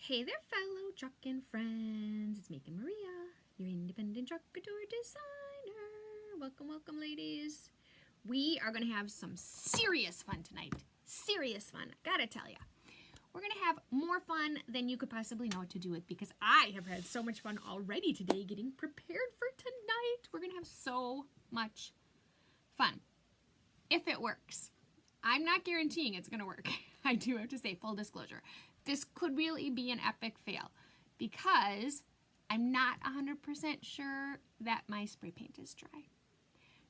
Hey there, fellow truckin' friends. It's Megan Maria, your independent Chalk Couture designer. Welcome, welcome, ladies. We are going to have some serious fun tonight. Serious fun, gotta tell ya. We're going to have more fun than you could possibly know what to do with because I have had so much fun already today getting prepared for tonight. We're going to have so much fun. If it works. I'm not guaranteeing it's going to work. I do have to say, full disclosure. This could really be an epic fail because I'm not 100% sure that my spray paint is dry.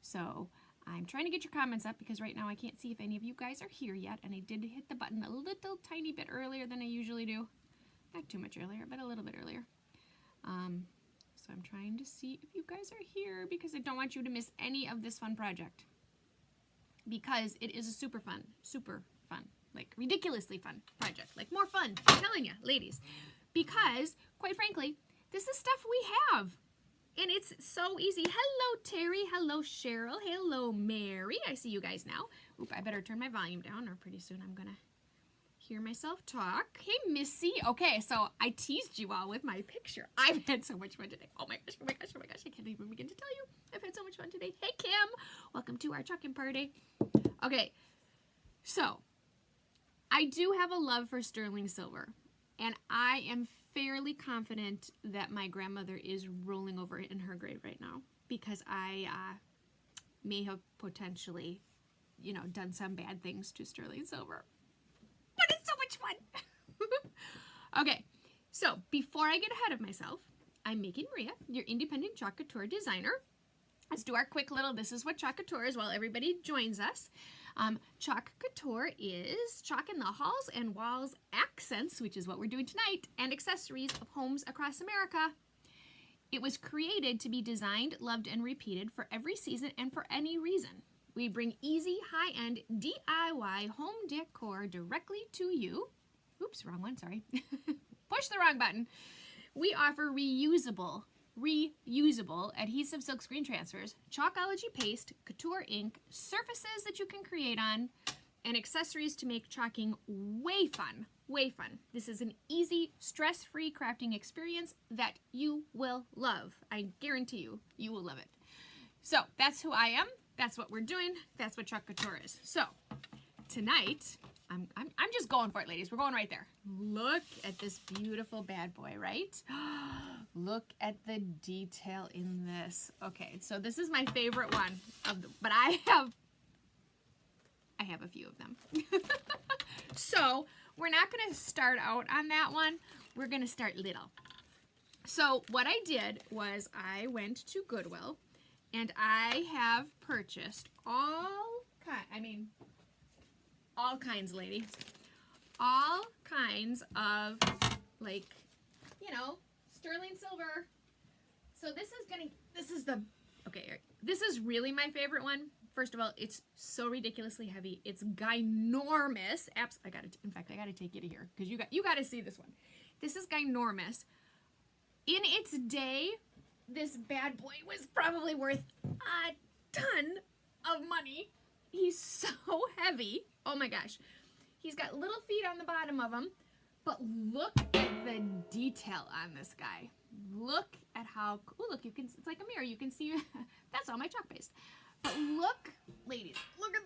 So I'm trying to get your comments up because right now I can't see if any of you guys are here yet, and I did hit the button a little tiny bit earlier than I usually do. Not too much earlier, but a little bit earlier. So I'm trying to see if you guys are here because I don't want you to miss any of this fun project because it is a super fun, like ridiculously fun project, like more fun, I'm telling you, ladies, because quite frankly, this is stuff we have and it's so easy. Hello, Terry. Hello, Cheryl. Hello, Mary. I see you guys now. Oop, I better turn my volume down or pretty soon I'm gonna hear myself talk. Hey, Missy. Okay, so I teased you all with my picture. I've had so much fun today. Oh my gosh, oh my gosh, oh my gosh. I can't even begin to tell you. I've had so much fun today. Hey, Kim. Welcome to our trucking party. Okay, so I do have a love for sterling silver, and I am fairly confident that my grandmother is rolling over in her grave right now because I may have potentially, done some bad things to sterling silver. But it's so much fun. Okay, so before I get ahead of myself, I'm Megan Maria, your independent Chalk Couture designer. Let's do our quick little, this is what Chalk Couture is while everybody joins us. Chalk Couture is chalk in the halls and walls accents, which is what we're doing tonight, and accessories of homes across America. It was created to be designed, loved, and repeated for every season and for any reason. We bring easy, high-end DIY home decor directly to you. Oops, wrong one, sorry. Push the wrong button. We offer reusable adhesive silk screen transfers, Chalkology paste, couture ink, surfaces that you can create on, and accessories to make chalking way fun, way fun. This is an easy, stress-free crafting experience that you will love. I guarantee you, you will love it. So that's who I am. That's what we're doing. That's what Chalk Couture is. So tonight, I'm just going for it, ladies. We're going right there. Look at this beautiful bad boy, right? Look at the detail in this. Okay, so this is my favorite one but I have a few of them. So we're not going to start out on that one. We're going to start little. So what I did was I went to Goodwill and I have purchased all kinds, ladies. All kinds of, sterling silver. So this is really my favorite one. First of all, it's so ridiculously heavy. It's ginormous. In fact, I gotta take you to here because you gotta see this one. This is ginormous. In its day, this bad boy was probably worth a ton of money. He's so heavy. Oh my gosh. He's got little feet on the bottom of him, but look at the detail on this guy. Look at how, look, it's like a mirror. You can see, that's all my chalk paste. But look, ladies, look at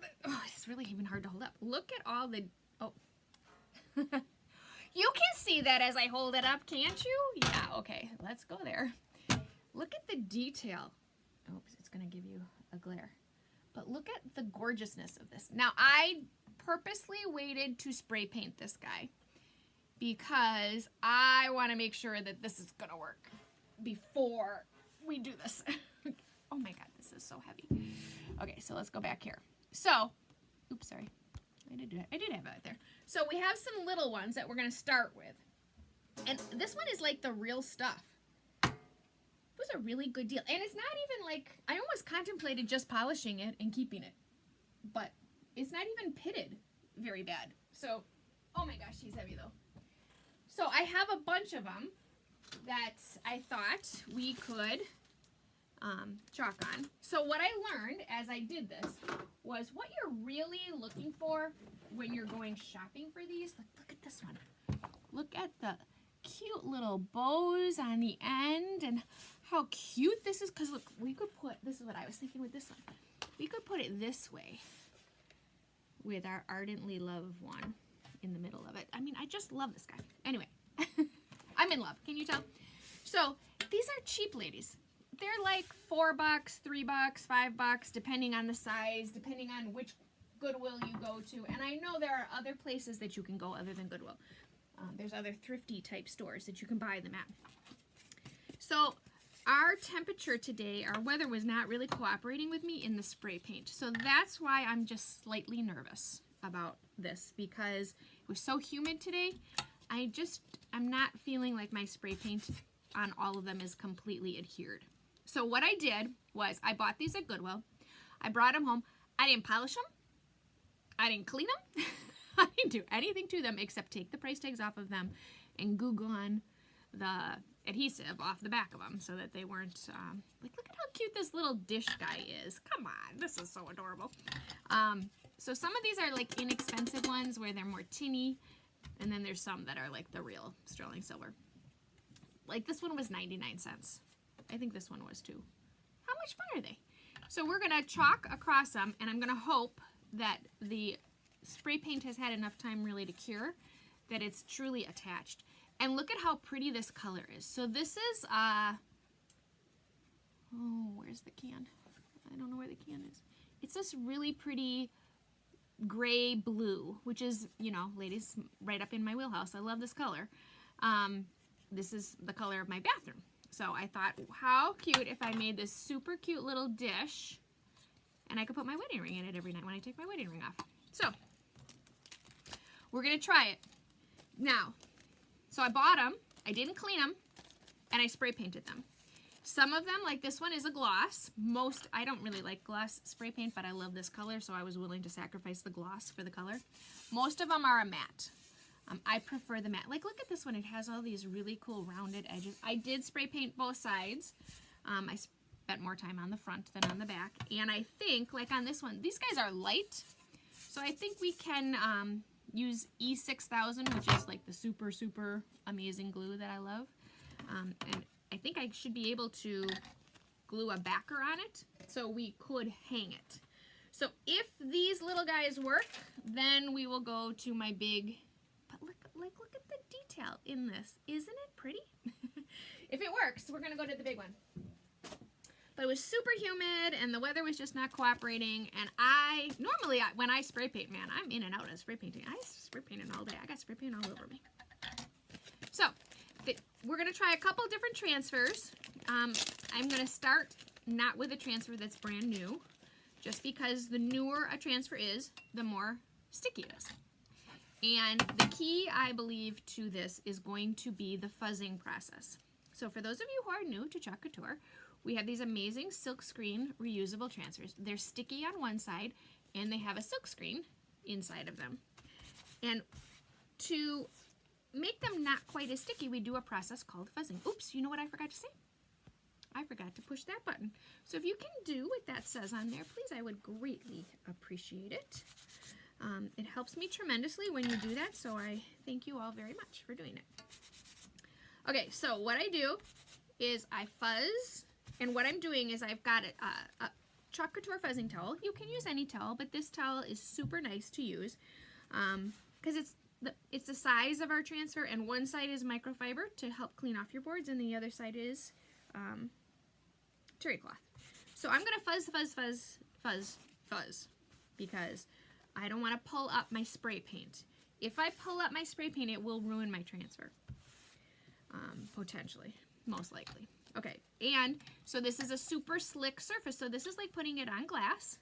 it's really even hard to hold up. Look at all the, you can see that as I hold it up, can't you? Yeah, okay, let's go there. Look at the detail. Oops, it's gonna give you a glare. But look at the gorgeousness of this. Now, I purposely waited to spray paint this guy because I want to make sure that this is going to work before we do this. Oh my God, this is so heavy. Okay, so let's go back here. So, oops, sorry. I did have it there. So we have some little ones that we're going to start with. And this one is like the real stuff. It was a really good deal. And it's not even like, I almost contemplated just polishing it and keeping it. But it's not even pitted very bad. So, oh my gosh, he's heavy though. So I have a bunch of them that I thought we could chalk on. So what I learned as I did this was what you're really looking for when you're going shopping for these. Look at this one. Look at the cute little bows on the end, and how cute this is, because look, we could put, this is what I was thinking with this one, we could put it this way with our Ardently Love one in the middle of it. I mean, I just love this guy. Anyway, I'm in love, can you tell? So these are cheap, ladies. They're like $4, $3, $5, depending on the size, depending on which Goodwill you go to. And I know there are other places that you can go other than Goodwill. There's other thrifty type stores that you can buy them at. So our temperature today, our weather was not really cooperating with me in the spray paint. So that's why I'm just slightly nervous about this, because it was so humid today. I'm not feeling like my spray paint on all of them is completely adhered. So what I did was I bought these at Goodwill. I brought them home. I didn't polish them. I didn't clean them. I didn't do anything to them except take the price tags off of them and glue gun the adhesive off the back of them so that they weren't, like, look at how cute this little dish guy is. Come on, this is so adorable. So some of these are like inexpensive ones where they're more tinny, and then there's some that are like the real sterling silver. Like this one was 99 cents. I think this one was too. How much fun are they? So we're gonna chalk across them, and I'm gonna hope that the spray paint has had enough time really to cure, that it's truly attached. And look at how pretty this color is. So this is, oh, where's the can? I don't know where the can is. It's this really pretty gray blue, which is, you know, ladies, right up in my wheelhouse. I love this color. This is the color of my bathroom. So I thought, how cute if I made this super cute little dish, and I could put my wedding ring in it every night when I take my wedding ring off. So we're gonna try it. Now, so I bought them, I didn't clean them, and I spray painted them. Some of them, like this one, is a gloss. Most, I don't really like gloss spray paint, but I love this color, so I was willing to sacrifice the gloss for the color. Most of them are a matte. I prefer the matte. Like, look at this one. It has all these really cool rounded edges. I did spray paint both sides. I spent more time on the front than on the back. And I think, like on this one, these guys are light. So I think we can use E6000, which is like the super, super amazing glue that I love. And I think I should be able to glue a backer on it, so we could hang it. So if these little guys work, then we will go to my big, but look at the detail in this. Isn't it pretty? If it works, we're gonna go to the big one. But it was super humid and the weather was just not cooperating, and normally when I spray paint, man, I'm in and out of spray painting. I spray painted all day. I got spray paint all over me. So we're gonna try a couple different transfers. I'm gonna start not with a transfer that's brand new, just because the newer a transfer is, the more sticky it is. And the key, I believe, to this is going to be the fuzzing process. So for those of you who are new to Chalk Couture, we have these amazing silk screen reusable transfers. They're sticky on one side, and they have a silk screen inside of them. And to make them not quite as sticky, we do a process called fuzzing. Oops, you know what I forgot to say? I forgot to push that button. So if you can do what that says on there, please, I would greatly appreciate it. It helps me tremendously when you do that, so I thank you all very much for doing it. Okay, so what I do is I fuzz, and what I'm doing is I've got a Chalk Couture fuzzing towel. You can use any towel, but this towel is super nice to use because it's the size of our transfer, and one side is microfiber to help clean off your boards, and the other side is terry cloth. So I'm gonna fuzz, fuzz, fuzz, fuzz, fuzz, because I don't want to pull up my spray paint. If I pull up my spray paint, it will ruin my transfer, potentially, most likely. Okay, and so this is a super slick surface, so this is like putting it on glass.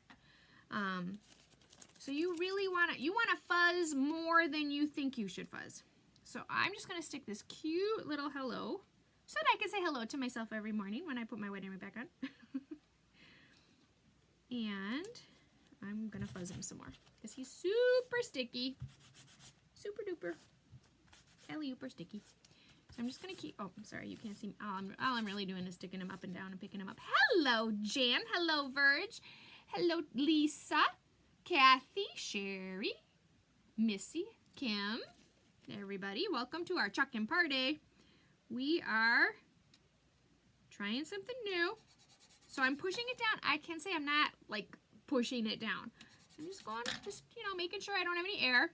So you really want to fuzz more than you think you should fuzz. So I'm just going to stick this cute little hello so that I can say hello to myself every morning when I put my wedding ring back on. And I'm going to fuzz him some more because he's super sticky. Super duper. Hella-ooper sticky. So I'm just going to keep, oh, I'm sorry, you can't see me. All I'm really doing is sticking him up and down and picking him up. Hello, Jan. Hello, Verge. Hello, Lisa. Kathy, Sherry, Missy, Kim, everybody. Welcome to our Chuckin' Party. we are trying something new. So I'm pushing it down. I can say I'm not like pushing it down. I'm just going, you know, making sure I don't have any air.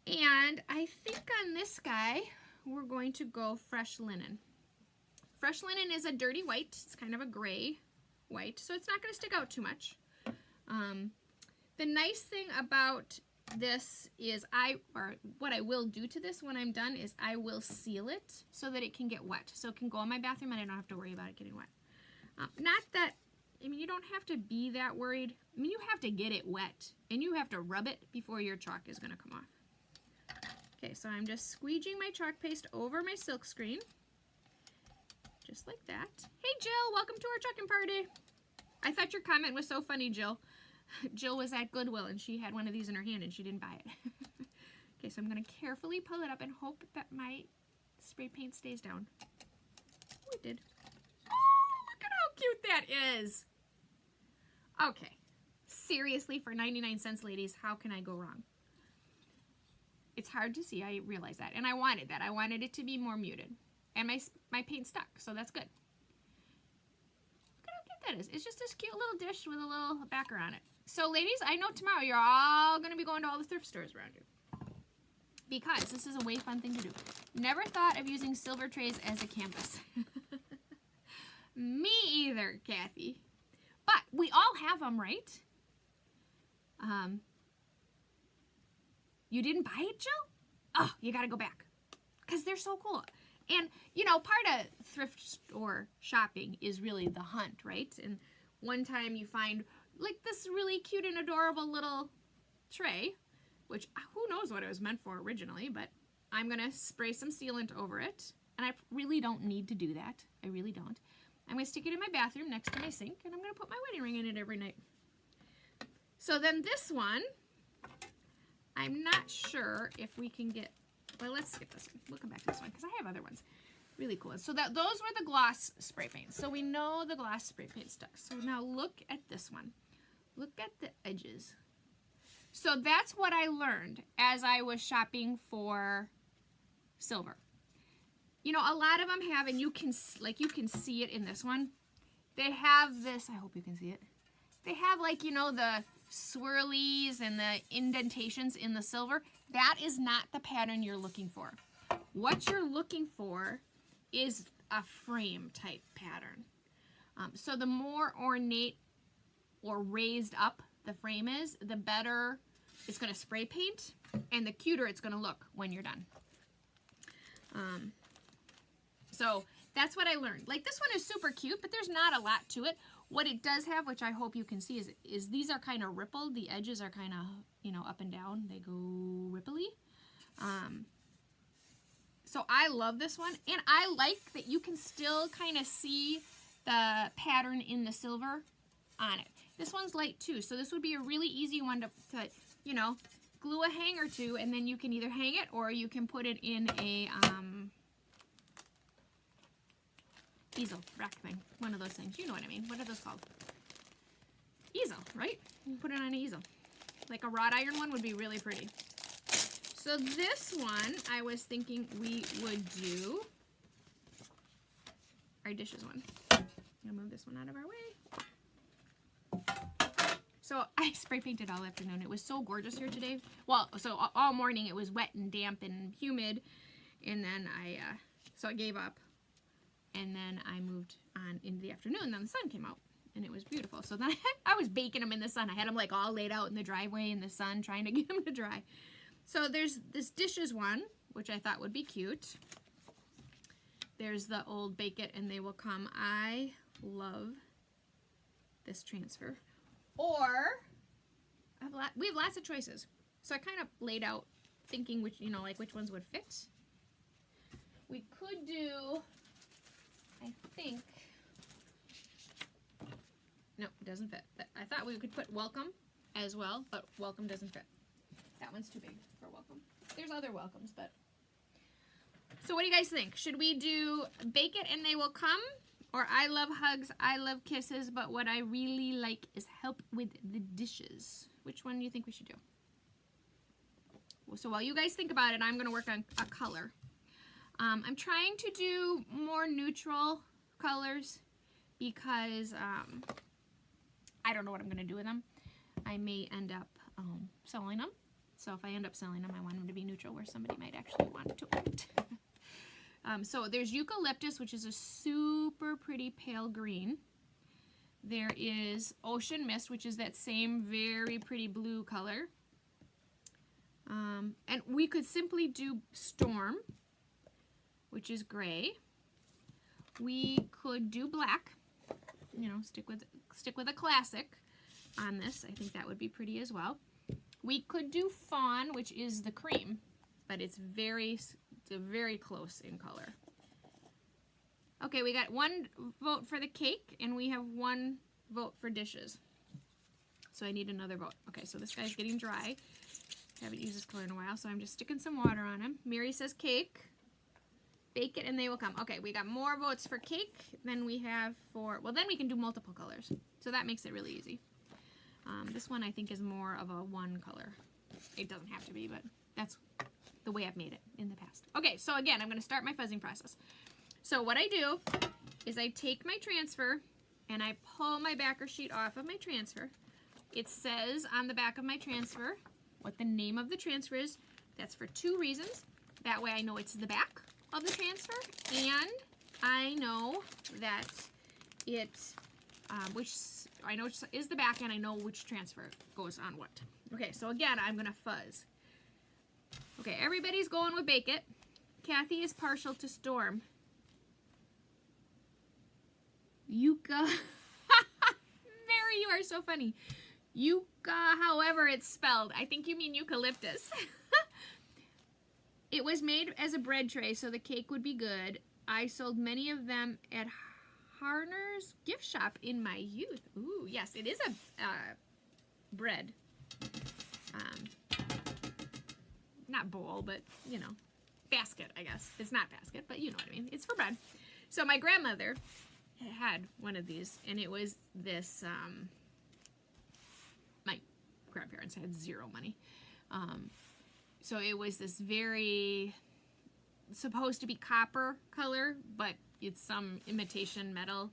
And I think on this guy, we're going to go fresh linen. Fresh linen is a dirty white. It's kind of a gray white, so it's not going to stick out too much. The nice thing about this is what I will do to this when I'm done is I will seal it so that it can get wet. So it can go in my bathroom and I don't have to worry about it getting wet. Not that, I mean, you don't have to be that worried. I mean, you have to get it wet and you have to rub it before your chalk is going to come off. Okay, so I'm just squeegeeing my chalk paste over my silk screen. Just like that. Hey Jill, welcome to our chalking party. I thought your comment was so funny, Jill. Jill was at Goodwill and she had one of these in her hand and she didn't buy it. Okay, so I'm going to carefully pull it up and hope that my spray paint stays down. Oh, it did. Oh, look at how cute that is. Okay, seriously, for 99 cents, ladies, how can I go wrong? It's hard to see, I realize that, and I wanted that. I wanted it to be more muted, and my paint stuck, so that's good. Look at how cute that is. It's just this cute little dish with a little backer on it. So, ladies, I know tomorrow you're all going to be going to all the thrift stores around you, because this is a way fun thing to do. Never thought of using silver trays as a canvas. Me either, Kathy. But we all have them, right? You didn't buy it, Jill? Oh, you got to go back because they're so cool. And, you know, part of thrift store shopping is really the hunt, right? And one time you find like this really cute and adorable little tray, which who knows what it was meant for originally, but I'm going to spray some sealant over it. And I really don't need to do that. I really don't. I'm going to stick it in my bathroom next to my sink, and I'm going to put my wedding ring in it every night. So then this one, I'm not sure if we can get, well, let's skip this one. We'll come back to this one because I have other ones. Really cool. So those were the gloss spray paints. So we know the gloss spray paint stuck. So now look at this one. Look at the edges. So that's what I learned as I was shopping for silver. You know, a lot of them have, and you can see it in this one. They have this, I hope you can see it. They have like, you know, the swirlies and the indentations in the silver. That is not the pattern you're looking for. What you're looking for is a frame type pattern. So the more ornate or raised up the frame is, the better it's going to spray paint and the cuter it's going to look when you're done. So that's what I learned. Like this one is super cute, but there's not a lot to it. What it does have, which I hope you can see, is these are kind of rippled. The edges are kind of, you know, up and down. They go ripply. So I love this one. And I like that you can still kind of see the pattern in the silver on it. This one's light too, so this would be a really easy one to you know, glue a hanger to, and then you can either hang it or you can put it in a easel, rack thing, one of those things. You know what I mean. What are those called? Easel, right? You put it on an easel. Like a wrought iron one would be really pretty. So this one, I was thinking we would do our dishes one. I'm gonna move this one out of our way. So I spray painted all afternoon. It was so gorgeous here today. Well, so all morning it was wet and damp and humid, and then so I gave up. And then I moved on into the afternoon, then the sun came out, and it was beautiful. So then I was baking them in the sun. I had them like all laid out in the driveway in the sun, trying to get them to dry. So there's this dishes one, which I thought would be cute. There's the old bake it and they will come. I love this transfer. Or, we have lots of choices. So I kind of laid out thinking which, you know, like which ones would fit. We could do, I think, no, it doesn't fit. I thought we could put welcome as well, but welcome doesn't fit. That one's too big for welcome. There's other welcomes, but. So what do you guys think? Should we do bake it and they will come? Or I love hugs, I love kisses, but what I really like is help with the dishes. Which one do you think we should do? So while you guys think about it, I'm going to work on a color. I'm trying to do more neutral colors because I don't know what I'm going to do with them. I may end up selling them. So if I end up selling them, I want them to be neutral where somebody might actually want to own it. So there's eucalyptus, which is a super pretty pale green. There is ocean mist, which is that same very pretty blue color. And we could simply do storm, which is gray. We could do black, you know, stick with a classic on this. I think that would be pretty as well. We could do fawn, which is the cream, but it's very close in color. Okay, we got 1 vote for the cake, and we have 1 vote for dishes. So I need another vote. Okay, so this guy's getting dry. Haven't used this color in a while, so I'm just sticking some water on him. Mary says cake. Bake it and they will come. Okay, we got more votes for cake than we have for, well, then we can do multiple colors. So that makes it really easy. This one I think is more of a 1 color. It doesn't have to be, but that's the way I've made it in the past. Okay, so again, I'm going to start my fuzzing process. So what I do is I take my transfer and I pull my backer sheet off of my transfer. It says on the back of my transfer what the name of the transfer is. That's for 2 reasons. That way I know it's the back of the transfer, and I know that it, which is the back, and I know which transfer goes on what. Okay, so again, I'm gonna fuzz. Okay, everybody's going with Bake It. Kathy is partial to Storm. Yucca. Mary, you are so funny. Yucca, however it's spelled. I think you mean eucalyptus. It was made as a bread tray, so the cake would be good. I sold many of them at Harner's gift shop in my youth. Ooh, yes, it is a bread. Not bowl, but, you know, basket, I guess. It's not basket, but you know what I mean. It's for bread. So my grandmother had one of these, and it was this, my grandparents had 0 money. So it was this very, supposed to be copper color, but it's some imitation metal.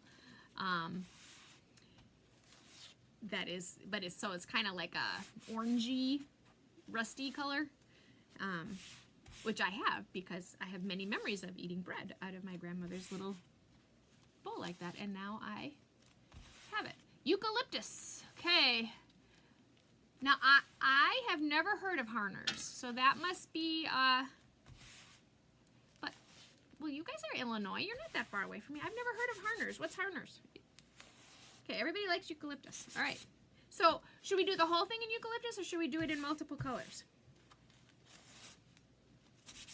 So it's kind of like a orangey, rusty color, which I have because I have many memories of eating bread out of my grandmother's little bowl like that, and now I have it. Eucalyptus. Okay. Now, I have never heard of Harner's, so that must be, but, well, you guys are Illinois. You're not that far away from me. I've never heard of Harner's. What's Harner's? Okay, everybody likes eucalyptus. All right. So, should we do the whole thing in eucalyptus, or should we do it in multiple colors?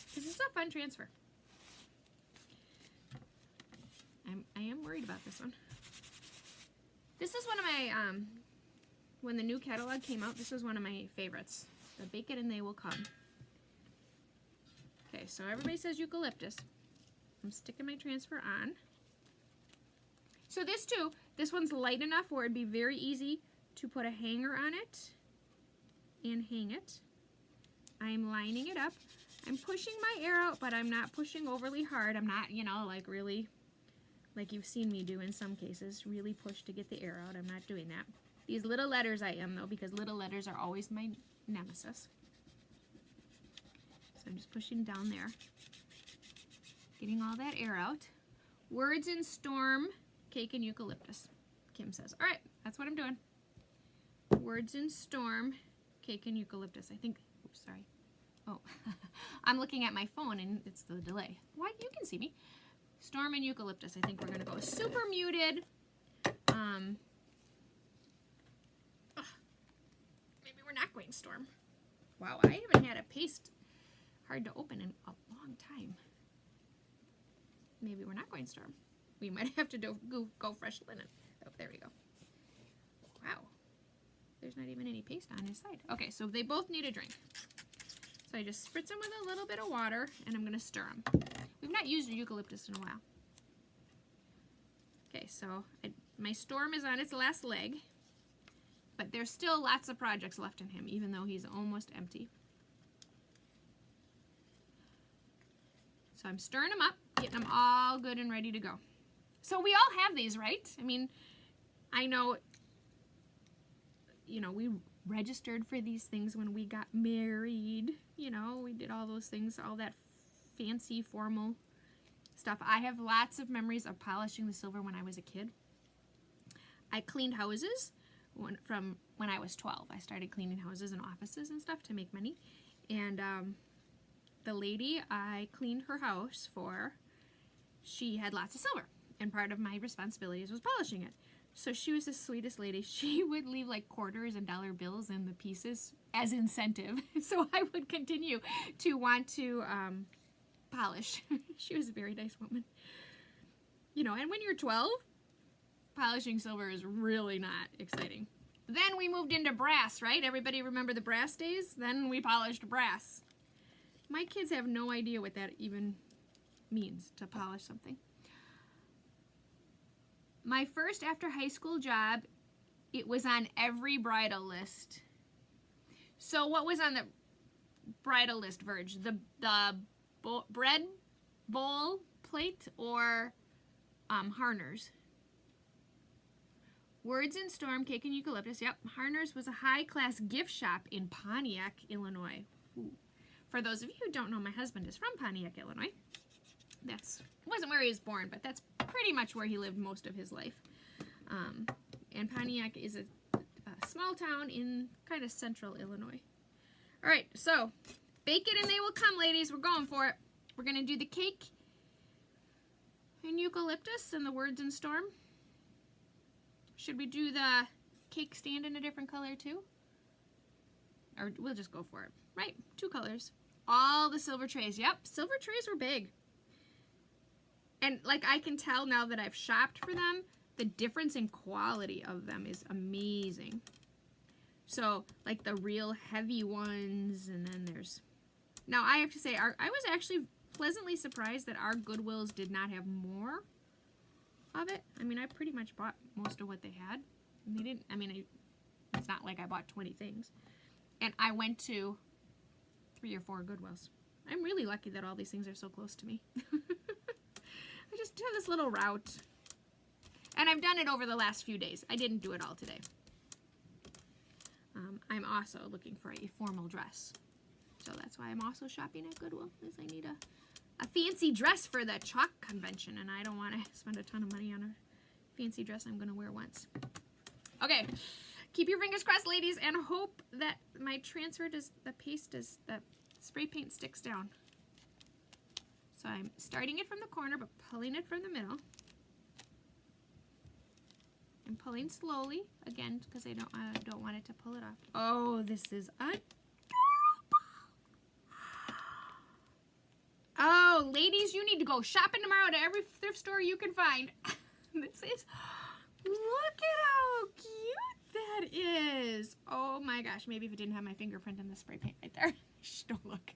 Because this is a fun transfer. I am worried about this one. This is one of my, when the new catalog came out, this was one of my favorites. The Bake It and They Will Come. Okay, so everybody says eucalyptus. I'm sticking my transfer on. So this too, this one's light enough where it'd be very easy to put a hanger on it and hang it. I'm lining it up. I'm pushing my air out, but I'm not pushing overly hard. I'm not, you know, like really, like you've seen me do in some cases, really push to get the air out. I'm not doing that. These little letters I am, though, because little letters are always my nemesis. So I'm just pushing down there, getting all that air out. Words in Storm, Cake and Eucalyptus, Kim says. All right, that's what I'm doing. Words in Storm, Cake and Eucalyptus. I think, oops, sorry. Oh, I'm looking at my phone and it's the delay. Why? You can see me. Storm and Eucalyptus. I think we're going to go super muted. Maybe we're not going Storm. Wow, I haven't had a paste hard to open in a long time. Maybe we're not going Storm. We might have to go fresh linen. Oh, there we go. Wow. There's not even any paste on his side. Okay, so they both need a drink. So I just spritz them with a little bit of water, and I'm going to stir them. We've not used eucalyptus in a while. Okay, so my Storm is on its last leg, but there's still lots of projects left in him, even though he's almost empty. So I'm stirring them up, getting them all good and ready to go. So we all have these, right? I mean, I know, you know, we registered for these things when we got married. You know, we did all those things, all that fancy, formal stuff. I have lots of memories of polishing the silver when I was a kid. I cleaned houses from when I was 12. I started cleaning houses and offices and stuff to make money. And the lady I cleaned her house for, she had lots of silver. And part of my responsibilities was polishing it. So she was the sweetest lady. She would leave like quarters and dollar bills in the pieces as incentive. So I would continue to want to polish. She was a very nice woman. You know, and when you're 12, polishing silver is really not exciting. Then we moved into brass, right? Everybody remember the brass days? Then we polished brass. My kids have no idea what that even means, to polish something. My first after high school job, it was on every bridal list. So what was on the bridal list, Verge? The bread bowl plate or Harner's? Words in Storm, Cake and Eucalyptus. Yep, Harner's was a high-class gift shop in Pontiac, Illinois. Ooh. For those of you who don't know, my husband is from Pontiac, Illinois. Wasn't where he was born, but that's pretty much where he lived most of his life. And Pontiac is a small town in kind of central Illinois. All right, so bake it and they will come, ladies. We're going for it. We're going to do the cake and eucalyptus and the Words in Storm. Should we do the cake stand in a different color too? Or we'll just go for it. Right, 2 colors. All the silver trays. Yep, silver trays were big. And like I can tell now that I've shopped for them, the difference in quality of them is amazing. So like the real heavy ones, and then there's... Now I have to say, I was actually pleasantly surprised that our Goodwills did not have more of it. I mean, I pretty much bought most of what they had. And they didn't, I mean, it's not like I bought 20 things. And I went to 3 or 4 Goodwills. I'm really lucky that all these things are so close to me. I just did this little route. And I've done it over the last few days. I didn't do it all today. I'm also looking for a formal dress. So that's why I'm also shopping at Goodwill, because I need a fancy dress for the Chalk convention, and I don't want to spend a ton of money on a fancy dress I'm going to wear once. Okay, keep your fingers crossed, ladies, and hope that my transfer the spray paint sticks down. So I'm starting it from the corner, but pulling it from the middle. I'm pulling slowly, again, because I don't want it to pull it off. Oh, this is adorable. Oh, ladies, you need to go shopping tomorrow to every thrift store you can find. This is, look at how cute that is. Oh my gosh, maybe if it didn't have my fingerprint in the spray paint right there. Shh, don't look.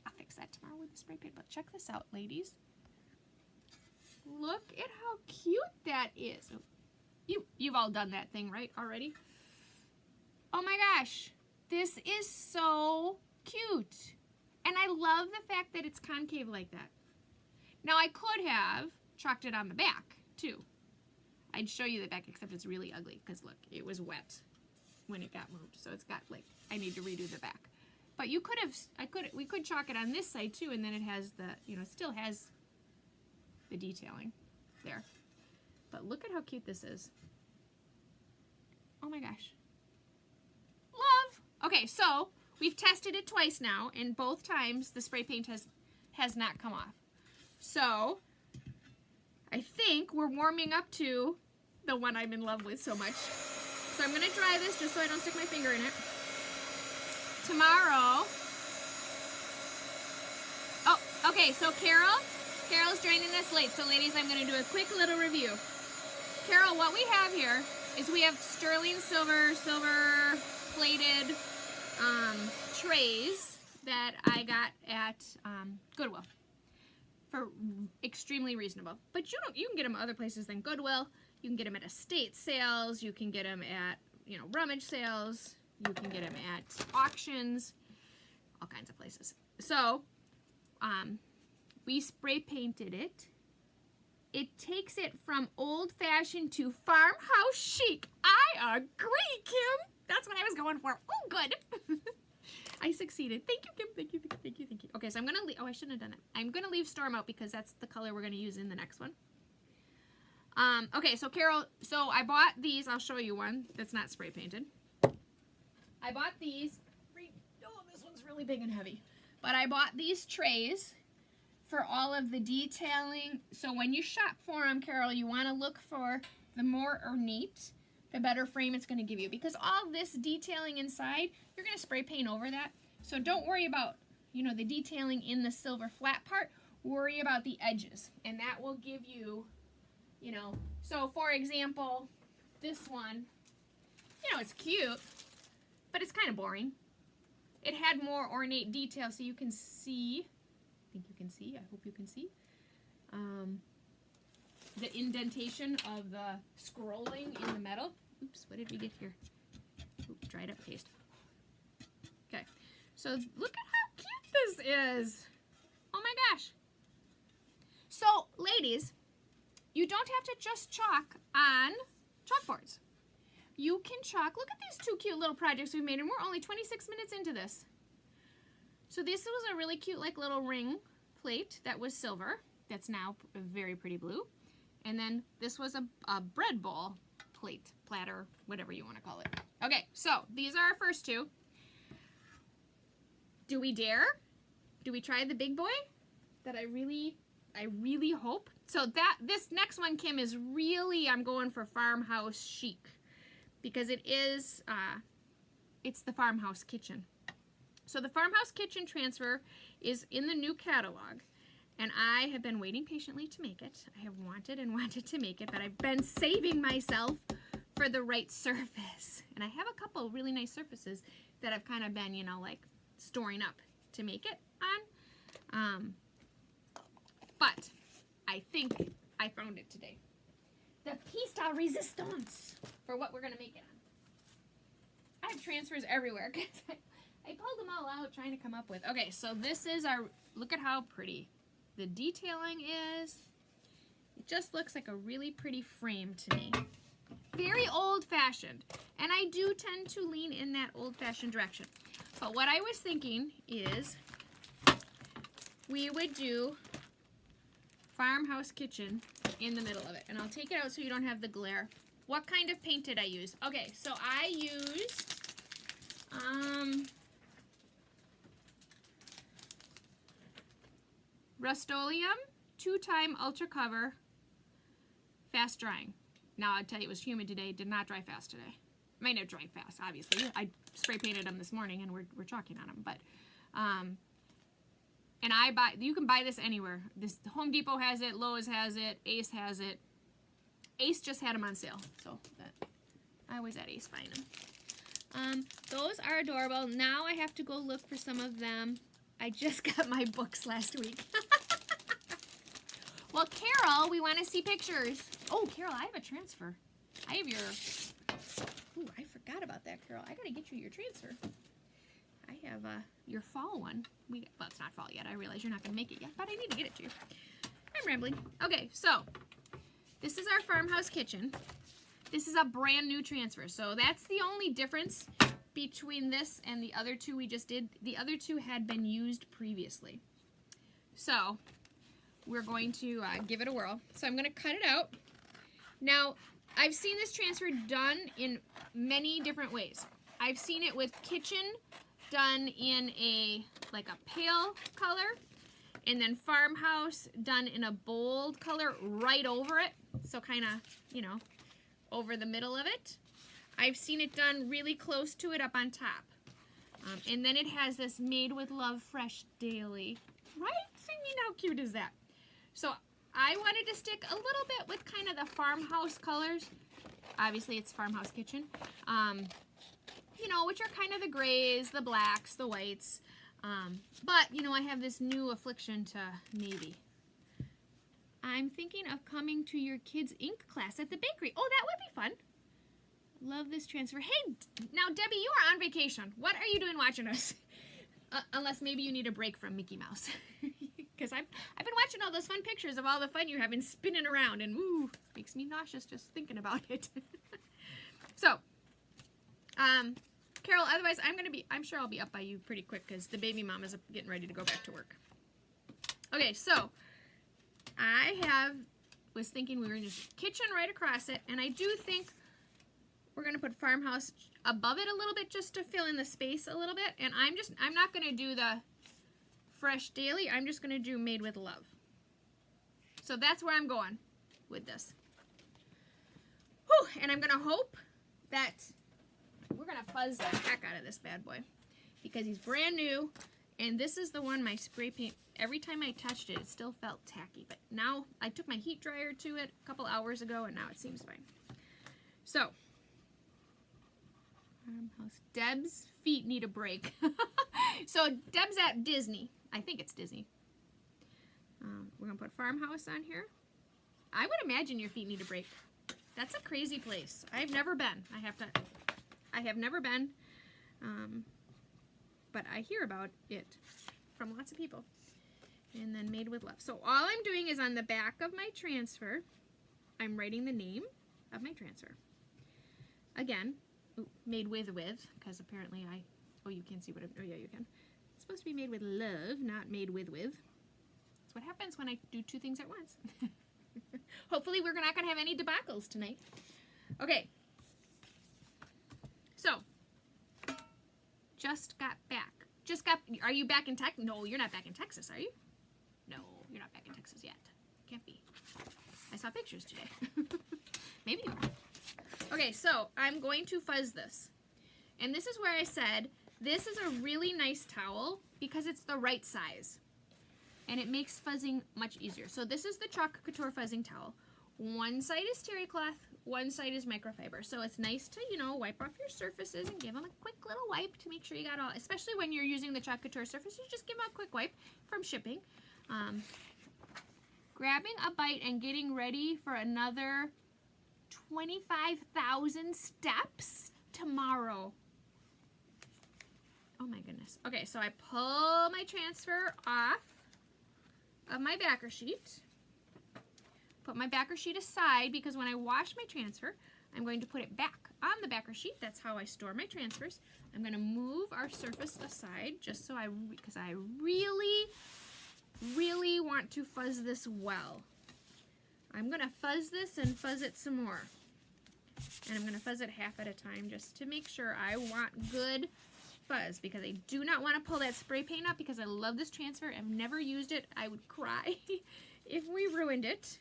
I'll fix that tomorrow with the spray paint, but check this out, ladies. Look at how cute that is. You've all done that thing, right, already? Oh my gosh, this is so cute. And I love the fact that it's concave like that. Now I could have chalked it on the back too. I'd show you the back, except it's really ugly because look, it was wet when it got moved. So it's got like, I need to redo the back. But you could have, we could chalk it on this side too, and then it has the, you know, it still has the detailing there. But look at how cute this is. Oh my gosh. Love! Okay, so we've tested it twice now, and both times the spray paint has not come off. So I think we're warming up to the one I'm in love with so much. So I'm going to dry this just so I don't stick my finger in it. Tomorrow. Oh, okay, so Carol's joining us late. So ladies, I'm going to do a quick little review. Carol, what we have here is we have sterling silver plated trays that I got at Goodwill for extremely reasonable. But you can get them other places than Goodwill. You can get them at estate sales. You can get them at, you know, rummage sales. You can get them at auctions, all kinds of places. So We spray painted it. It takes it from old-fashioned to farmhouse chic. I agree, Kim. That's what I was going for. Oh, good. I succeeded. Thank you, Kim. Thank you, thank you, thank you. Okay, so I'm gonna leave. Oh, I shouldn't have done that. I'm gonna leave Storm out because that's the color we're gonna use in the next one. Okay, so Carol, so I bought these. I'll show you one that's not spray painted. I bought these. Oh, this one's really big and heavy. But I bought these trays for all of the detailing. So when you shop for them, Carol, you want to look for the more ornate, the better frame it's going to give you. Because all this detailing inside, you're going to spray paint over that. So don't worry about, you know, the detailing in the silver flat part. Worry about the edges. And that will give you, you know, so for example, this one, you know, it's cute, but it's kind of boring. It had more ornate detail, so you can see, I think you can see, I hope you can see, the indentation of the scrolling in the metal. Oops, what did we get here? Oops, dried up paste. Okay, so look at how cute this is. Oh my gosh. So, ladies, you don't have to just chalk on chalkboards. You can chalk. Look at these two cute little projects we made, and we're only 26 minutes into this. So this was a really cute, like, little ring plate that was silver. That's now a very pretty blue. And then this was a bread bowl plate, platter, whatever you want to call it. Okay, so these are our first two. Do we dare? Do we try the big boy? That I really hope. So this next one, Kim, is really, I'm going for farmhouse chic. Because it is, it's the farmhouse kitchen. So the farmhouse kitchen transfer is in the new catalog. And I have been waiting patiently to make it. I have wanted and wanted to make it, but I've been saving myself for the right surface. And I have a couple really nice surfaces that I've kind of been, you know, like storing up to make it on. But I think I found it today. The piece de resistance for what we're going to make it on. I have transfers everywhere because I pulled them all out trying to come up with. Okay, so this is our, look at how pretty the detailing is. It just looks like a really pretty frame to me. Very old-fashioned. And I do tend to lean in that old-fashioned direction. But what I was thinking is we would do farmhouse kitchen in the middle of it. And I'll take it out so you don't have the glare. What kind of paint did I use? Okay, so I used Rust-Oleum 2-time Ultra Cover Fast Drying. Now, I'd tell you it was humid today. Did not dry fast today. I mean, it dried fast, obviously. I spray painted them this morning, and we're chalking on them. But, and you can buy this anywhere. Home Depot has it, Lowe's has it, Ace has it. Ace just had them on sale, so I was at Ace buying them. Those are adorable. Now I have to go look for some of them. I just got my books last week. Well, Carol, we want to see pictures. Oh, Carol, I have a transfer. I have your... Ooh, I forgot about that, Carol. I got to get you your transfer. I have your fall one. Well, it's not fall yet. I realize you're not going to make it yet, but I need to get it to you. I'm rambling. Okay, so this is our farmhouse kitchen. This is a brand new transfer. So that's the only difference between this and the other two we just did. The other two had been used previously. So we're going to give it a whirl. So I'm going to cut it out. Now, I've seen this transfer done in many different ways. I've seen it with kitchen done in like a pale color, and then farmhouse done in a bold color right over it. So kind of, you know, over the middle of it. I've seen it done really close to it up on top. And then it has this Made with Love Fresh Daily. Right? I mean, how cute is that? So I wanted to stick a little bit with kind of the farmhouse colors. Obviously, it's farmhouse kitchen. You know, which are kind of the grays, the blacks, the whites. But, you know, I have this new affliction to navy. I'm thinking of coming to your kids' ink class at the bakery. Oh, that would be fun. Love this transfer. Hey, now, Debbie, you are on vacation. What are you doing watching us? Unless maybe you need a break from Mickey Mouse. Because I've been watching all those fun pictures of all the fun you're having spinning around, and woo, makes me nauseous just thinking about it. So, Carol, otherwise I'm sure I'll be up by you pretty quick because the baby mom is getting ready to go back to work. Okay, so I was thinking we were going to just kitchen right across it, and I do think we're going to put Farmhouse above it a little bit just to fill in the space a little bit, and I'm not going to do the Fresh Daily, I'm just going to do Made with Love. So that's where I'm going with this. Whew, and I'm going to hope that we're going to fuzz the heck out of this bad boy because he's brand new, and this is the one my spray paint, every time I touched it, it still felt tacky, but now I took my heat dryer to it a couple hours ago, and now it seems fine. So, Farmhouse. Deb's feet need a break. So Deb's at Disney. I think it's Disney. We're going to put Farmhouse on here. I would imagine your feet need a break. That's a crazy place. I've never been. I have never been. But I hear about it from lots of people. And then Made with Love. So all I'm doing is on the back of my transfer, I'm writing the name of my transfer. Again, made with, because apparently oh, you can't see what oh yeah, you can. It's supposed to be made with love, not made with. That's what happens when I do two things at once. Hopefully we're not going to have any debacles tonight. Okay. So, are you back in Texas? No, you're not back in Texas, are you? No, you're not back in Texas yet. Can't be. I saw pictures today. Maybe you are. Okay, so I'm going to fuzz this. And this is where I said, this is a really nice towel because it's the right size. And it makes fuzzing much easier. So this is the Chalk Couture fuzzing towel. One side is terry cloth, one side is microfiber. So it's nice to, wipe off your surfaces and give them a quick little wipe to make sure you got all, especially when you're using the Chalk Couture surface, you just give them a quick wipe from shipping. Grabbing a bite and getting ready for another 25,000 steps tomorrow. Oh my goodness. Okay, so I pull my transfer off of my backer sheet. Put my backer sheet aside because when I wash my transfer, I'm going to put it back on the backer sheet. That's how I store my transfers. I'm going to move our surface aside just so because I really, really want to fuzz this well. I'm going to fuzz this and fuzz it some more. And I'm going to fuzz it half at a time just to make sure I want good fuzz because I do not want to pull that spray paint up because I love this transfer. I've never used it. I would cry if we ruined it.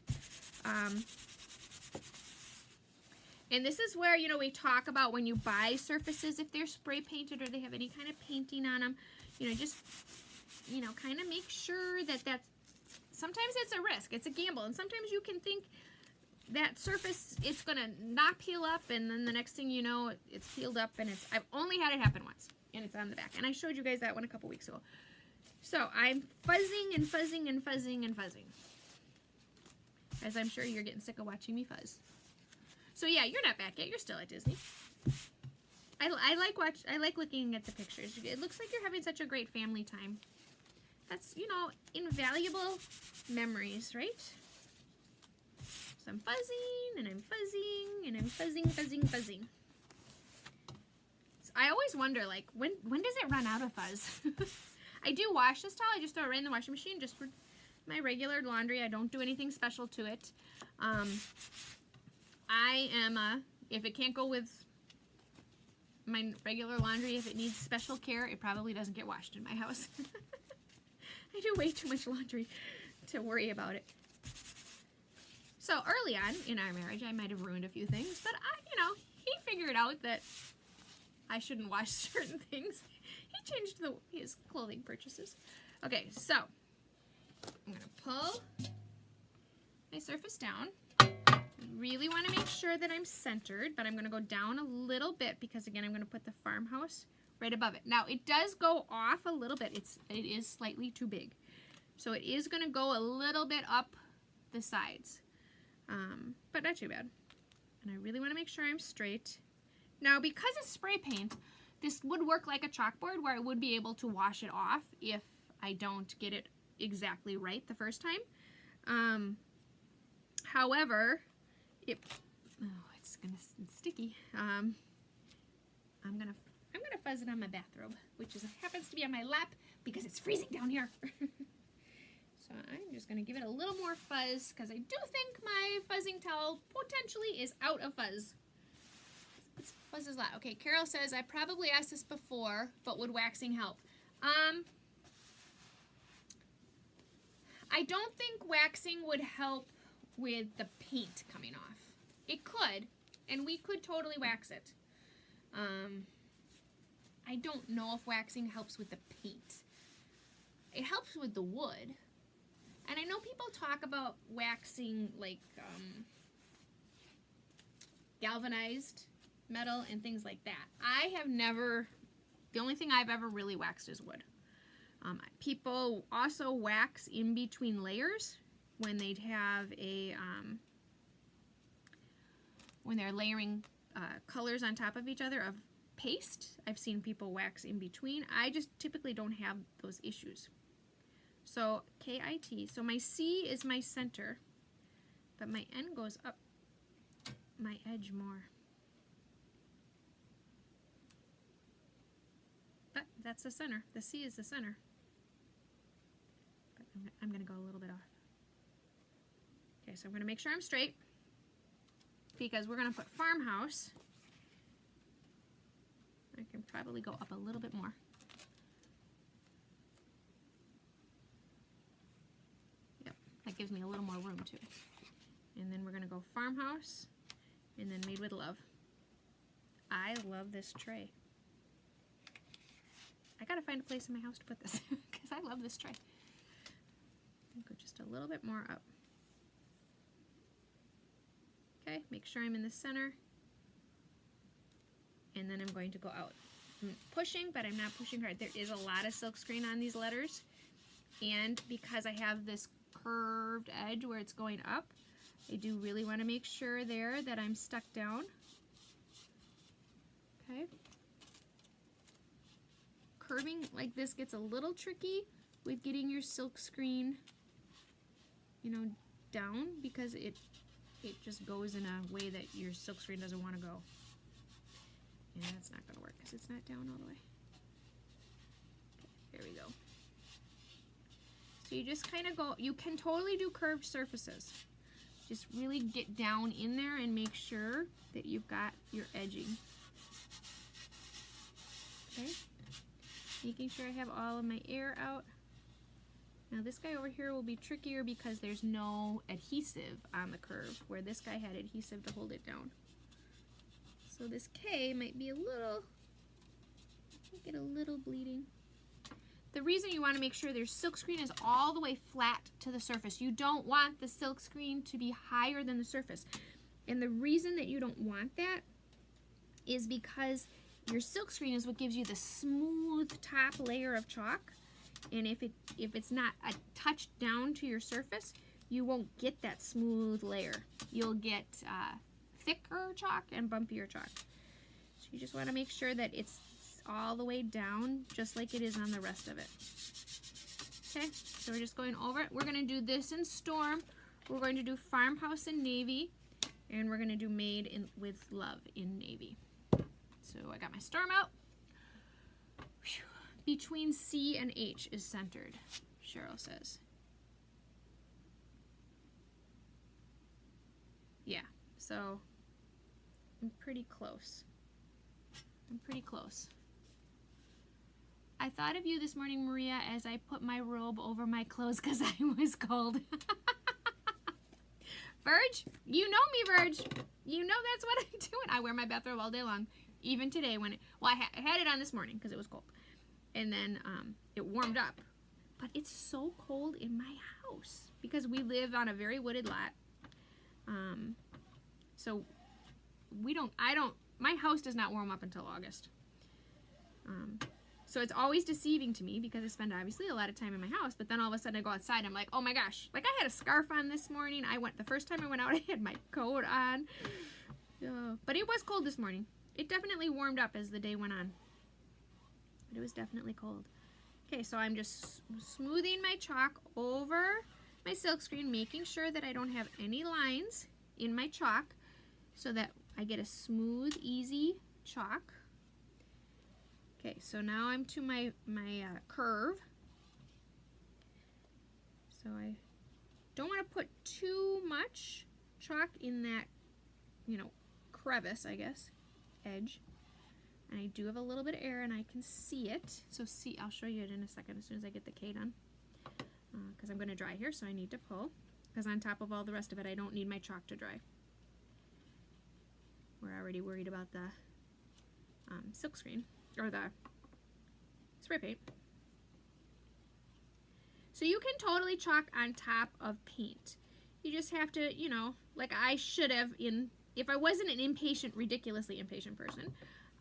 And this is where, we talk about when you buy surfaces, if they're spray painted or they have any kind of painting on them, just, kind of make sure that sometimes it's a risk, it's a gamble, and sometimes you can think that surface, it's going to not peel up, and then the next thing you know, it's peeled up, and I've only had it happen once, and it's on the back, and I showed you guys that one a couple weeks ago. So I'm fuzzing and fuzzing and fuzzing and fuzzing, as I'm sure you're getting sick of watching me fuzz. So yeah, you're not back yet, you're still at Disney. I like looking at the pictures. It looks like you're having such a great family time. That's, invaluable memories, right? So I'm fuzzing, and I'm fuzzing, and I'm fuzzing. So I always wonder, like, when does it run out of fuzz? I do wash this towel. I just throw it right in the washing machine just for my regular laundry. I don't do anything special to it. I am, if it can't go with my regular laundry, if it needs special care, it probably doesn't get washed in my house. I do way too much laundry to worry about it. So early on in our marriage, I might have ruined a few things, but he figured out that I shouldn't wash certain things. He changed his clothing purchases. Okay, so I'm gonna pull my surface down. Really want to make sure that I'm centered, but I'm going to go down a little bit because, again, I'm going to put the Farmhouse right above it. Now, it does go off a little bit. It is slightly too big. So it is going to go a little bit up the sides, but not too bad. And I really want to make sure I'm straight. Now, because it's spray paint, this would work like a chalkboard where I would be able to wash it off if I don't get it exactly right the first time. However, it's sticky. I'm gonna fuzz it on my bathrobe, which happens to be on my lap because it's freezing down here. So I'm just gonna give it a little more fuzz because I do think my fuzzing towel potentially is out of fuzz. This fuzz is loud. Okay, Carol says, I probably asked this before, but would waxing help? I don't think waxing would help with the paint coming off. It could, and we could totally wax it. I don't know if waxing helps with the paint. It helps with the wood. And I know people talk about waxing like galvanized metal and things like that. I have never, the only thing I've ever really waxed is wood. People also wax in between layers when they'd have a, when they're layering colors on top of each other of paste. I've seen people wax in between. I just typically don't have those issues. So KIT, so my C is my center, but my N goes up my edge more. But that's the center. The C is the center. But I'm going to go a little bit off. Okay, so I'm going to make sure I'm straight because we're going to put Farmhouse. I can probably go up a little bit more. Yep, that gives me a little more room too. And then we're going to go Farmhouse and then Made with Love. I love this tray. I gotta find a place in my house to put this because I love this tray. Go just a little bit more up. Okay, make sure I'm in the center. And then I'm going to go out. I'm pushing, but I'm not pushing hard. There is a lot of silkscreen on these letters. And because I have this curved edge where it's going up, I do really want to make sure there that I'm stuck down. Okay. Curving like this gets a little tricky with getting your silkscreen, you know, down because it just goes in a way that your silkscreen doesn't want to go. And that's not going to work because it's not down all the way. Okay, there we go. So you just kind of go, you can totally do curved surfaces. Just really get down in there and make sure that you've got your edging. Okay. Making sure I have all of my air out. Now this guy over here will be trickier because there's no adhesive on the curve, where this guy had adhesive to hold it down. So this K might be a little, get a little bleeding. The reason you want to make sure their silkscreen is all the way flat to the surface. You don't want the silkscreen to be higher than the surface. And the reason that you don't want that is because your silkscreen is what gives you the smooth top layer of chalk, and if it's not touched down to your surface, you won't get that smooth layer. You'll get thicker chalk and bumpier chalk. So you just want to make sure that it's all the way down, just like it is on the rest of it. Okay, so we're just going over it. We're going to do this in Storm. We're going to do Farmhouse in Navy, and we're going to do Made with Love in Navy. So I got my Storm out. Whew. Between C and H is centered, Cheryl says. Yeah, so I'm pretty close. I'm pretty close. I thought of you this morning, Maria, as I put my robe over my clothes because I was cold. Verge, you know me, Verge. You know that's what I'm doing. I wear my bathrobe all day long. Even today when I had it on this morning because it was cold. And then it warmed up. But it's so cold in my house because we live on a very wooded lot. So my house does not warm up until August. So it's always deceiving to me because I spend obviously a lot of time in my house, but then all of a sudden I go outside and I'm like, oh my gosh, like I had a scarf on this morning. The first time I went out, I had my coat on. But it was cold this morning. It definitely warmed up as the day went on. But it was definitely cold. Okay, so I'm just smoothing my chalk over my silkscreen, making sure that I don't have any lines in my chalk so that I get a smooth, easy chalk. Okay, so now I'm to my curve. So I don't want to put too much chalk in that, you know, crevice, I guess, edge. And I do have a little bit of air and I can see it. So see, I'll show you it in a second as soon as I get the K done. Because I'm going to dry here, so I need to pull. Because on top of all the rest of it, I don't need my chalk to dry. We're already worried about the silk screen, or the spray paint. So you can totally chalk on top of paint. You just have to, you know, like I should have if I wasn't an impatient, ridiculously impatient person,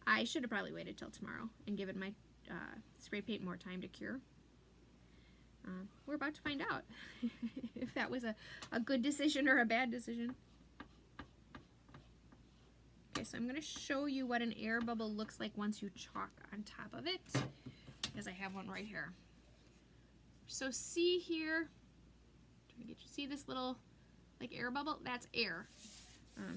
I should have probably waited till tomorrow and given my spray paint more time to cure. We're about to find out if that was a good decision or a bad decision. Okay, so I'm going to show you what an air bubble looks like once you chalk on top of it, because I have one right here. So see here, trying to get you see this little like air bubble? That's air.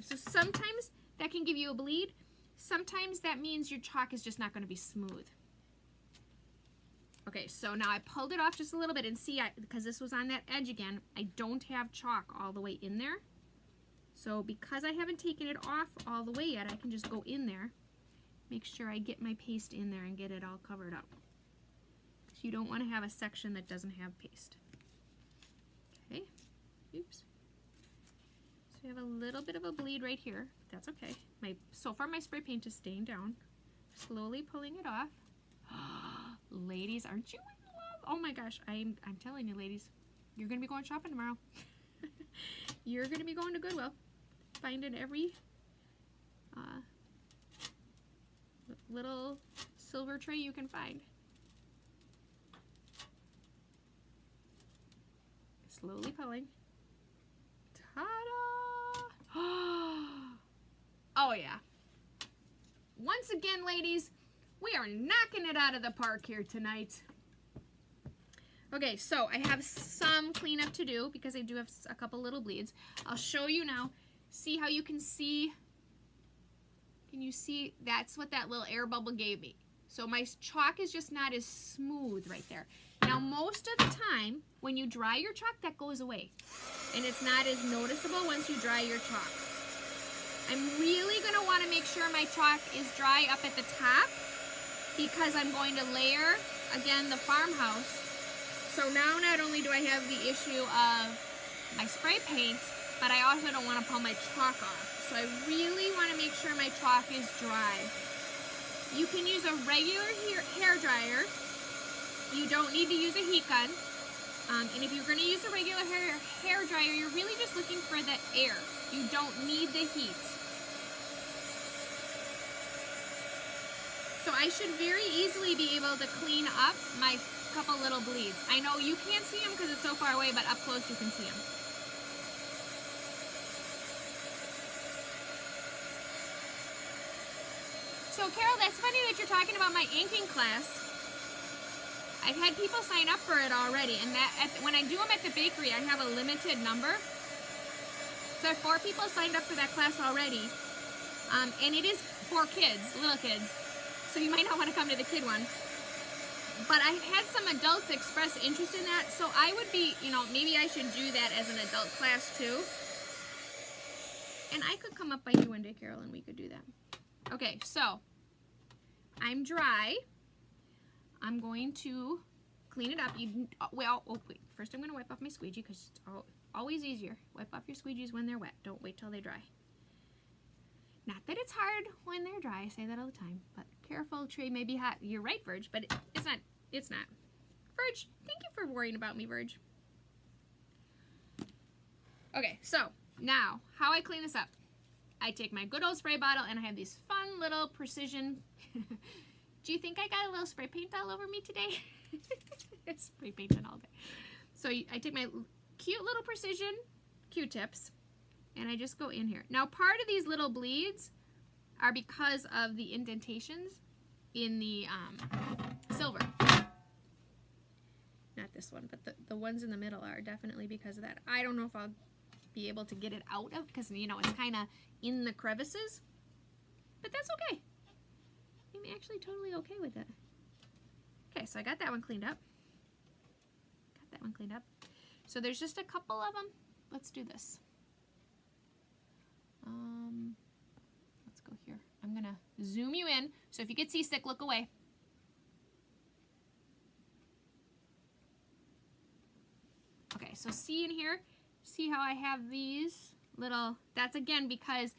So sometimes that can give you a bleed. Sometimes that means your chalk is just not going to be smooth. Okay, so now I pulled it off just a little bit and see, because this was on that edge again, I don't have chalk all the way in there. So because I haven't taken it off all the way yet, I can just go in there, make sure I get my paste in there and get it all covered up. So you don't want to have a section that doesn't have paste. Okay, oops. So you have a little bit of a bleed right here. That's okay. So far my spray paint is staying down. Slowly pulling it off. Ladies, aren't you in love? Oh my gosh, I'm telling you, ladies, you're gonna be going shopping tomorrow. You're gonna be going to Goodwill, finding every little silver tray you can find. Slowly pulling. Ta-da! Oh yeah. Once again, ladies, we are knocking it out of the park here tonight. Okay, so I have some cleanup to do because I do have a couple little bleeds. I'll show you now. See how you can see? Can you see? That's what that little air bubble gave me. So my chalk is just not as smooth right there. Now, most of the time, when you dry your chalk, that goes away. And it's not as noticeable once you dry your chalk. I'm really going to want to make sure my chalk is dry up at the top, because I'm going to layer, again, the Farmhouse. So now not only do I have the issue of my spray paint, but I also don't want to pull my chalk off. So I really want to make sure my chalk is dry. You can use a regular hair dryer. You don't need to use a heat gun. And if you're going to use a regular hair dryer, you're really just looking for the air. You don't need the heat. So I should very easily be able to clean up my couple little bleeds. I know you can't see them because it's so far away, but up close you can see them. So Carol, that's funny that you're talking about my inking class. I've had people sign up for it already, and when I do them at the bakery, I have a limited number. So 4 people signed up for that class already, and it is for kids, little kids. So you might not want to come to the kid one. But I've had some adults express interest in that, so I would be, you know, maybe I should do that as an adult class too. And I could come up by you one day, Carol, and we could do that. Okay, so I'm dry. I'm going to clean it up. Wait. First I'm going to wipe off my squeegee because it's always easier. Wipe off your squeegees when they're wet. Don't wait till they dry. Not that it's hard when they're dry. I say that all the time. But careful, tray may be hot. You're right, Verge, but it's not. It's not. Verge, thank you for worrying about me, Verge. Okay, so now how I clean this up. I take my good old spray bottle and I have these fun little precision. Do you think I got a little spray paint all over me today? Spray painting all day. So I take my cute little precision Q-tips and I just go in here. Now part of these little bleeds are because of the indentations in the silver. this one, but the ones in the middle are definitely because of that. I don't know if I'll be able to get it out of, because, you know, it's kind of in the crevices, but that's okay. I'm actually totally okay with it. Okay, so I got that one cleaned up. So there's just a couple of them. Let's do this. Let's go here. I'm gonna zoom you in, so if you get seasick, look away. Okay, so see in here, see how I have these little, that's again because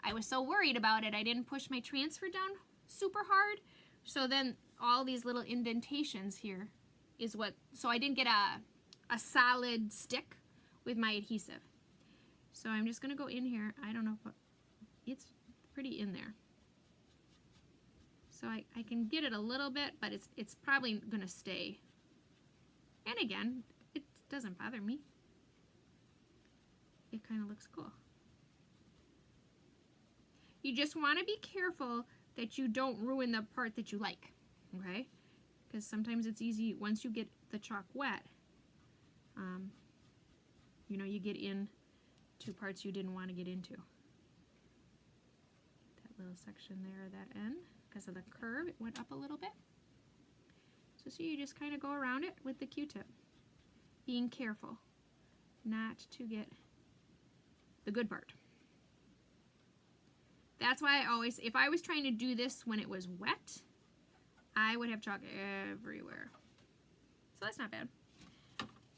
I was so worried about it, I didn't push my transfer down super hard, so then all these little indentations here is what, so I didn't get a solid stick with my adhesive. So I'm just gonna go in here, I don't know if it's pretty in there. So I can get it a little bit, but it's probably gonna stay. And again, it doesn't bother me. It kind of looks cool. You just want to be careful that you don't ruin the part that you like, okay? Because sometimes it's easy, once you get the chalk wet, you know, you get in to parts you didn't want to get into. That little section there, that end, because of the curve, it went up a little bit. So see, you just kind of go around it with the Q-tip, being careful not to get the good part. That's why I always, if I was trying to do this when it was wet, I would have chalk everywhere. So that's not bad.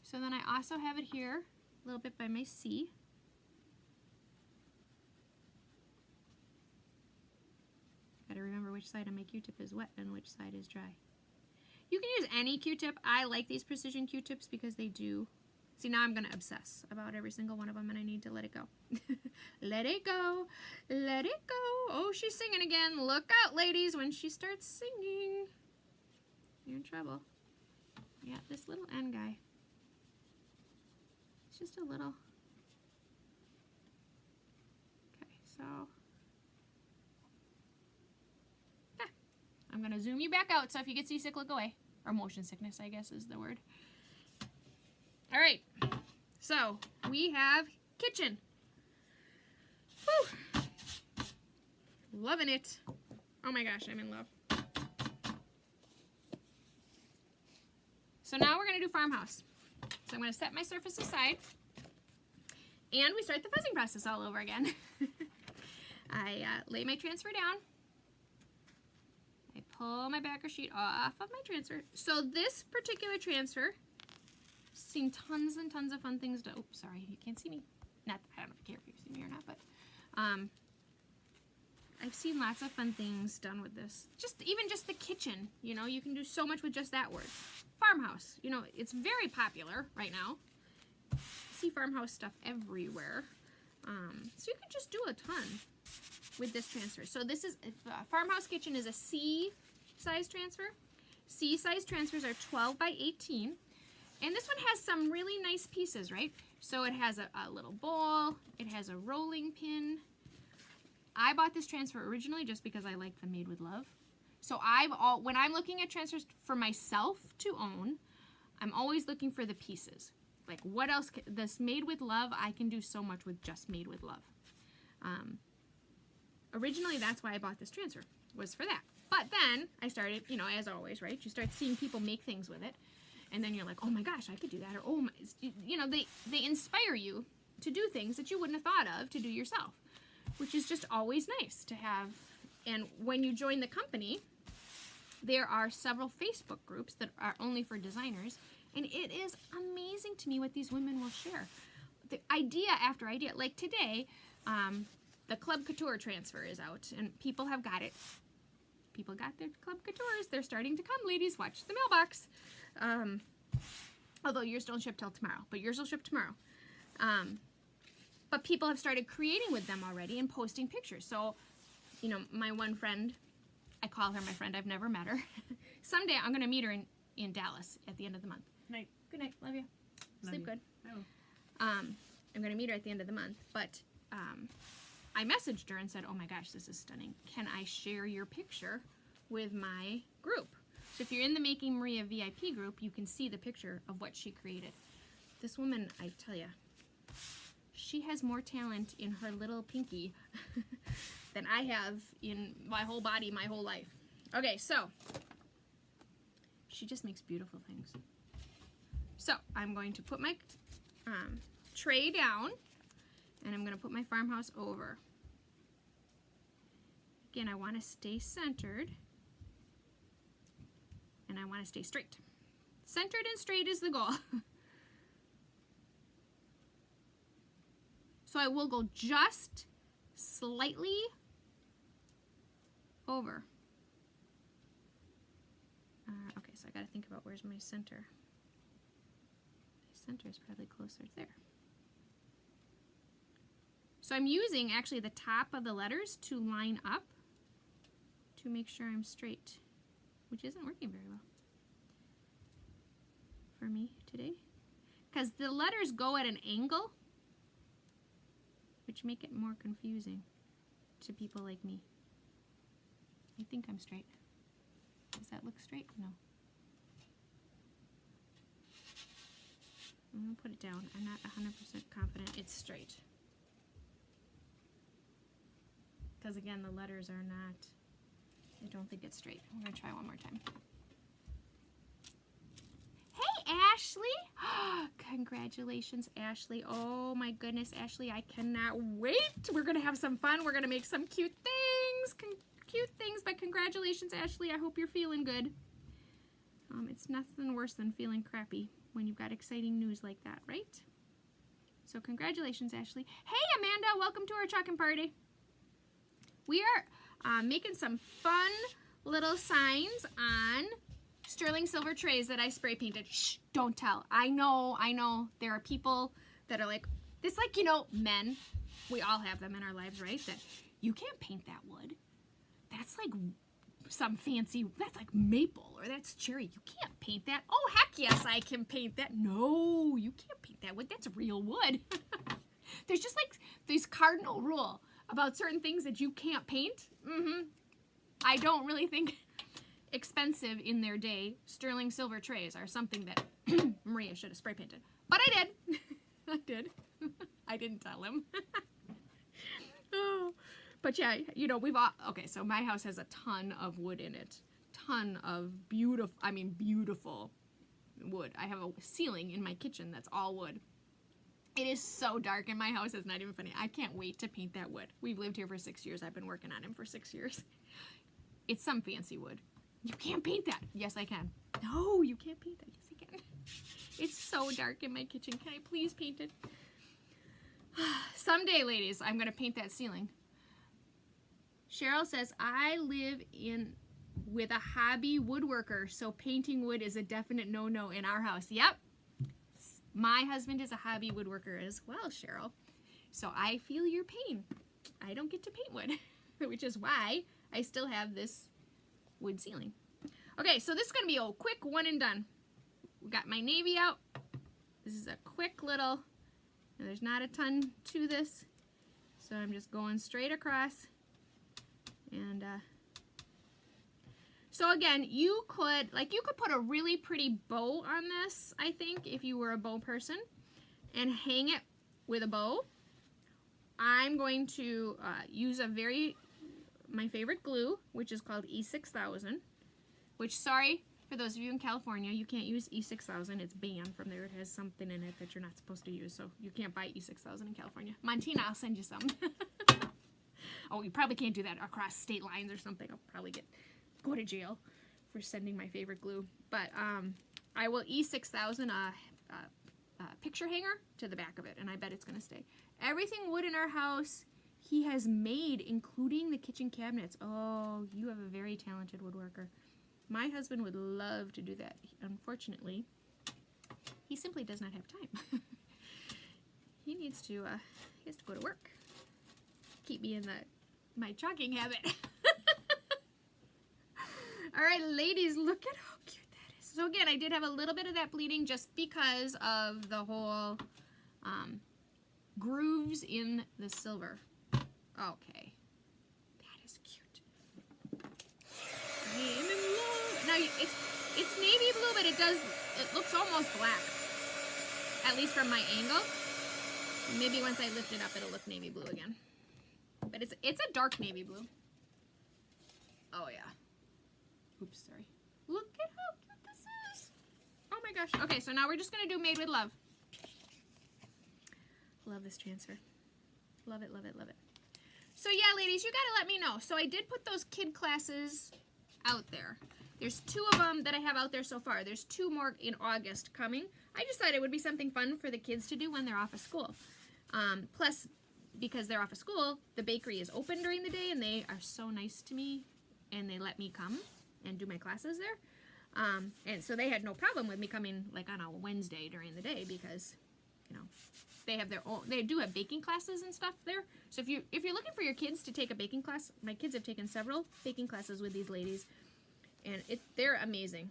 So then I also have it here, a little bit by my C. Gotta remember which side of my Q-tip is wet and which side is dry. You can use any Q-tip. I like these precision Q-tips because they do. See, now I'm gonna obsess about every single one of them and I need to let it go. Let it go, let it go. Oh, she's singing again. Look out, ladies, when she starts singing. You're in trouble. Yeah, this little end guy. It's just a little. Okay, so. I'm gonna zoom you back out, so if you get seasick, look away. Or motion sickness, I guess is the word. All right, so we have kitchen. Whew. Loving it. Oh my gosh, I'm in love. So now we're gonna do farmhouse. So I'm gonna set my surface aside, and we start the fuzzing process all over again. I lay my transfer down. I pull my backer sheet off of my transfer. So this particular transfer, seen tons and tons of fun things to, oops, sorry, you can't see me. Not, I don't care if you see me or not, but I've seen lots of fun things done with this. Even just the kitchen, you know, you can do so much with just that word. Farmhouse, you know, it's very popular right now. I see farmhouse stuff everywhere. So you can just do a ton with this transfer. So this is, farmhouse kitchen is a C size transfer. C size transfers are 12 by 18. And this one has some really nice pieces, right? So it has a little bowl, it has a rolling pin. I bought this transfer originally just because I like the Made with Love. So when I'm looking at transfers for myself to own, I'm always looking for the pieces. Like what else, this Made with Love, I can do so much with just Made with Love. Originally, that's why I bought this transfer, was for that. But then I started, you know, as always, right? You start seeing people make things with it. And then you're like, oh my gosh, I could do that. Or, oh my, you know, they inspire you to do things that you wouldn't have thought of to do yourself, which is just always nice to have. And when you join the company, there are several Facebook groups that are only for designers. And it is amazing to me what these women will share. The idea after idea. Like today, the Chalk Couture transfer is out, and people have got it. People got their Chalk Coutures. They're starting to come, ladies. Watch the mailbox. Although yours don't ship till tomorrow, but yours will ship tomorrow. But people have started creating with them already and posting pictures. So, you know, my one friend, I call her my friend. I've never met her. Someday I'm going to meet her in Dallas at the end of the month. Good night. Good night. Love you. Sleep good. Oh. I'm going to meet her at the end of the month, but I messaged her and said, oh my gosh, this is stunning. Can I share your picture with my group? So if you're in the Making Maria VIP group, you can see the picture of what she created. This woman, I tell you, she has more talent in her little pinky than I have in my whole body, my whole life. Okay, so she just makes beautiful things. So I'm going to put my tray down, and I'm going to put my Farmhouse over. Again, I want to stay centered, and I want to stay straight. Centered and straight is the goal. So I will go just slightly over. Okay, so I got to think about where's my center. My center is probably closer there. So I'm using actually the top of the letters to line up to make sure I'm straight, which isn't working very well for me today, because the letters go at an angle, which make it more confusing to people like me. I think I'm straight. Does that look straight? No. I'm going to put it down. I'm not 100% confident it's straight. Because again, the letters are not, I don't think it's straight. I'm going to try one more time. Hey, Ashley! Congratulations, Ashley. Oh my goodness, Ashley, I cannot wait. We're going to have some fun. We're going to make some cute things. Cute things, but congratulations, Ashley. I hope you're feeling good. It's nothing worse than feeling crappy when you've got exciting news like that, right? So congratulations, Ashley. Hey, Amanda, welcome to our Chalk Party. We are making some fun little signs on sterling silver trays that I spray painted. Shh, don't tell. I know. There are people that are like, it's like, you know, men. We all have them in our lives, right? That you can't paint that wood. That's like some fancy, that's like maple or that's cherry. You can't paint that. Oh, heck yes, I can paint that. No, you can't paint that wood. That's real wood. There's just like this cardinal rule about certain things that you can't paint. I don't really think expensive in their day sterling silver trays are something that Maria should have spray painted. But I did. I did. I didn't tell him. Oh. But yeah, you know, we've all, okay, so my house has a ton of wood in it. Ton of beautiful, I mean beautiful wood. I have a ceiling in my kitchen that's all wood. It is so dark in my house, it's not even funny. I can't wait to paint that wood. We've lived here for 6 years. I've been working on him for 6 years. It's some fancy wood. You can't paint that. Yes, I can. No, you can't paint that. Yes, I can. It's so dark in my kitchen. Can I please paint it? Someday, ladies, I'm going to paint that ceiling. Cheryl says, I live with a hobby woodworker, so painting wood is a definite no-no in our house. Yep. My husband is a hobby woodworker as well, Cheryl. So I feel your pain. I don't get to paint wood, which is why I still have this wood ceiling. Okay, so this is going to be a quick one and done. We got my navy out. This is a quick little, there's not a ton to this, so I'm just going straight across. And so again, you could put a really pretty bow on this, I think, if you were a bow person, and hang it with a bow. I'm going to use my favorite glue, which is called E6000, which, sorry, for those of you in California, you can't use E6000. It's banned from there. It has something in it that you're not supposed to use, so you can't buy E6000 in California. Montina, I'll send you some. Oh, you probably can't do that across state lines or something. I'll probably go to jail for sending my favorite glue. But I will E6000 a picture hanger to the back of it, and I bet it's going to stay. Everything wood in our house he has made, including the kitchen cabinets. Oh, you have a very talented woodworker. My husband would love to do that. Unfortunately, he simply does not have time. He has to go to work. Keep me in my chalking habit. All right, ladies, look at how cute that is. So again, I did have a little bit of that bleeding just because of the whole grooves in the silver. Okay, that is cute. Now, It's navy blue, but it looks almost black. At least from my angle. Maybe once I lift it up, it'll look navy blue again. But it's a dark navy blue. Oh yeah. Oops, sorry. Look at how cute this is. Oh my gosh. Okay, so now we're just gonna do Made with Love. Love this transfer. Love it, love it, love it. So yeah, ladies, you gotta let me know. So I did put those kid classes out there. There's 2 of them that I have out there so far. There's 2 more in August coming. I just thought it would be something fun for the kids to do when they're off of school. Plus, because they're off of school, the bakery is open during the day, and they are so nice to me, and they let me come and do my classes there. And so they had no problem with me coming like on a Wednesday during the day because, you know, they have their own. They do have baking classes and stuff there. So if you're looking for your kids to take a baking class, my kids have taken several baking classes with these ladies. And they're amazing.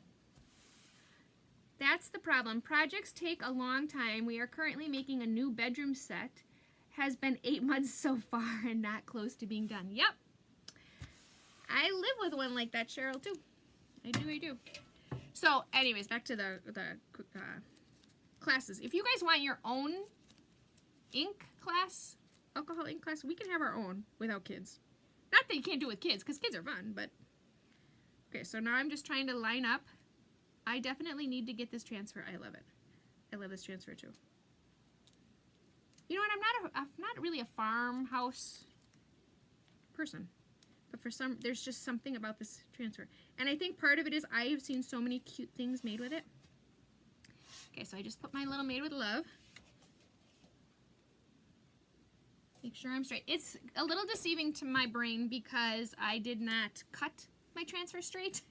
That's the problem. Projects take a long time. We are currently making a new bedroom set. Has been 8 months so far and not close to being done. Yep. I live with one like that, Cheryl, too. I do. So, anyways, back to the classes. If you guys want your own ink class, alcohol ink class, we can have our own without kids. Not that you can't do it with kids, because kids are fun, but... Okay, so now I'm just trying to line up. I definitely need to get this transfer. I love it. I love this transfer too. You know what? I'm not really a farmhouse person, but there's just something about this transfer, and I think part of it is I have seen so many cute things made with it. Okay, so I just put my little Made with Love. Make sure I'm straight. It's a little deceiving to my brain because I did not cut my transfer straight.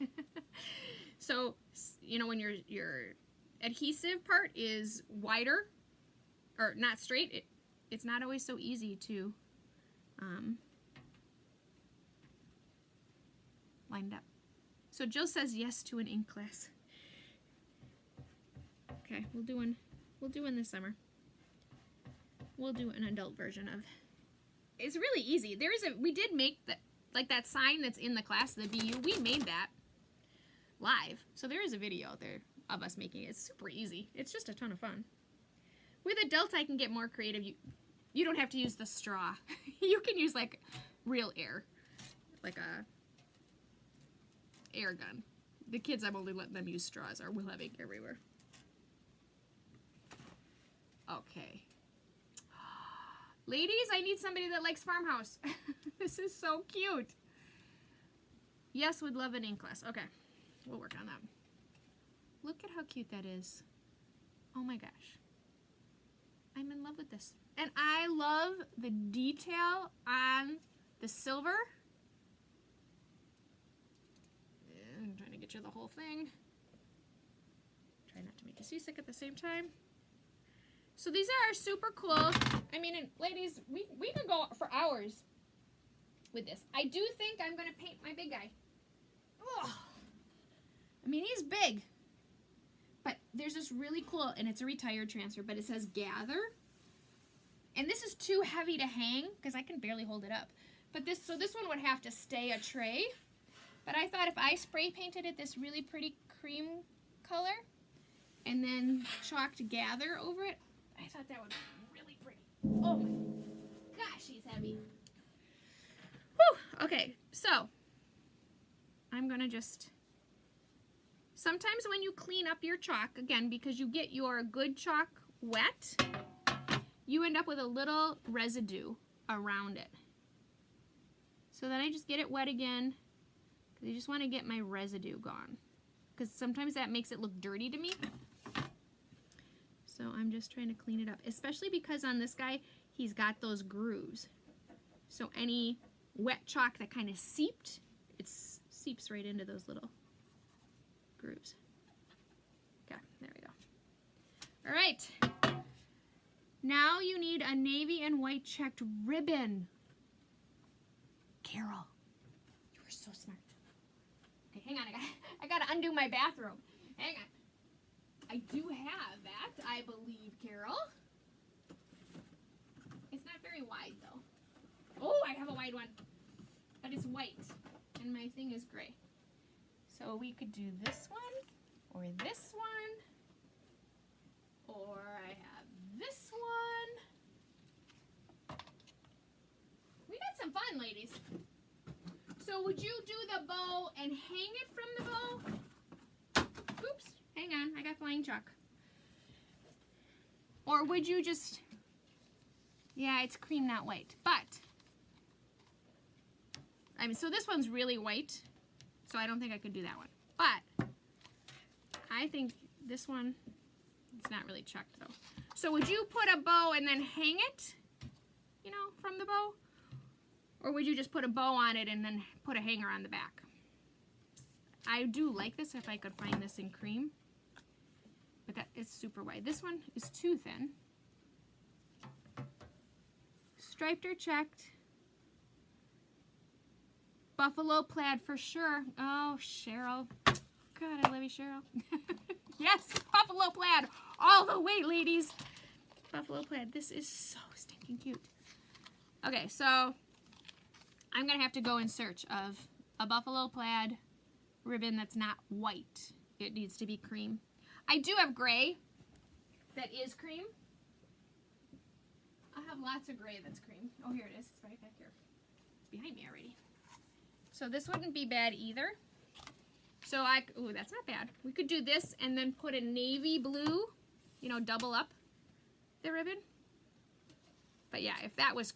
So, you know, when your adhesive part is wider or not straight, it's not always so easy to line it up. So Jill says yes to an ink class. Okay, we'll do one this summer. We'll do an adult version of. It's really easy. We did make like that sign that's in the class, the BU, we made that live. So there is a video out there of us making it. It's super easy. It's just a ton of fun. With adults, I can get more creative. You don't have to use the straw. You can use like real air, like a air gun. The kids, I'm only letting them use straws, or we'll have ink everywhere. Okay. Ladies, I need somebody that likes Farmhouse. This is so cute. Yes, would love an ink class. Okay, we'll work on that. Look at how cute that is. Oh my gosh. I'm in love with this. And I love the detail on the silver. I'm trying to get you the whole thing. Try not to make you seasick at the same time. So these are super cool. I mean, and ladies, we can go for hours with this. I do think I'm going to paint my big guy. Oh, I mean, he's big. But there's this really cool, and it's a retired transfer, but it says Gather. And this is too heavy to hang because I can barely hold it up. But this one would have to stay a tray. But I thought if I spray painted it this really pretty cream color and then chalked Gather over it, I thought that would be really pretty. Oh my gosh, he's heavy. Whew, okay, so I'm gonna just, sometimes when you clean up your chalk, again, because you get your good chalk wet, you end up with a little residue around it. So then I just get it wet again, because I just want to get my residue gone. Because sometimes that makes it look dirty to me. So I'm just trying to clean it up, especially because on this guy, he's got those grooves. So any wet chalk that kind of seeped, it seeps right into those little grooves. Okay, there we go. All right. Now you need a navy and white checked ribbon. Carol, you are so smart. Okay, hang on, I gotta undo my bathrobe. Hang on. I do have that, I believe, Carol. It's not very wide, though. Oh, I have a wide one. But it's white, and my thing is gray. So we could do this one. or this one, or I have this one. We got some fun, ladies. So would you do the bow and hang it from the bow? Oops, hang on, I got flying chalk. Or would you just, yeah, it's cream, not white, but, I mean, so this one's really white, so I don't think I could do that one. But, I think this one, it's not really chucked though. So would you put a bow and then hang it, you know, from the bow? Or would you just put a bow on it and then put a hanger on the back? I do like this if I could find this in cream. But that is super wide. This one is too thin. Striped or checked. Buffalo plaid for sure. Oh, Cheryl. God, I love you, Cheryl. Yes, buffalo plaid. All the way, ladies. Buffalo plaid. This is so stinking cute. Okay, so I'm going to have to go in search of a buffalo plaid ribbon that's not white. It needs to be cream. I do have gray that is cream. I have lots of gray that's cream. Oh, here it is. It's right back here. It's behind me already. So this wouldn't be bad either. So ooh, that's not bad. We could do this and then put a navy blue, you know, double up the ribbon. But yeah, if that was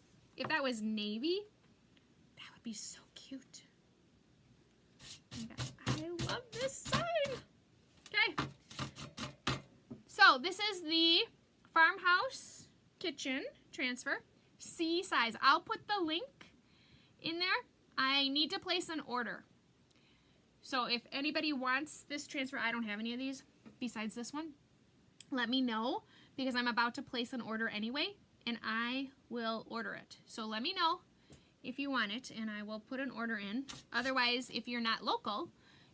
navy, that would be so cute. I love this sign. Okay. So this is the Farmhouse kitchen transfer, C size. I'll put the link in there. I need to place an order. So if anybody wants this transfer, I don't have any of these besides this one, let me know because I'm about to place an order anyway and I will order it. So let me know if you want it and I will put an order in. Otherwise, if you're not local,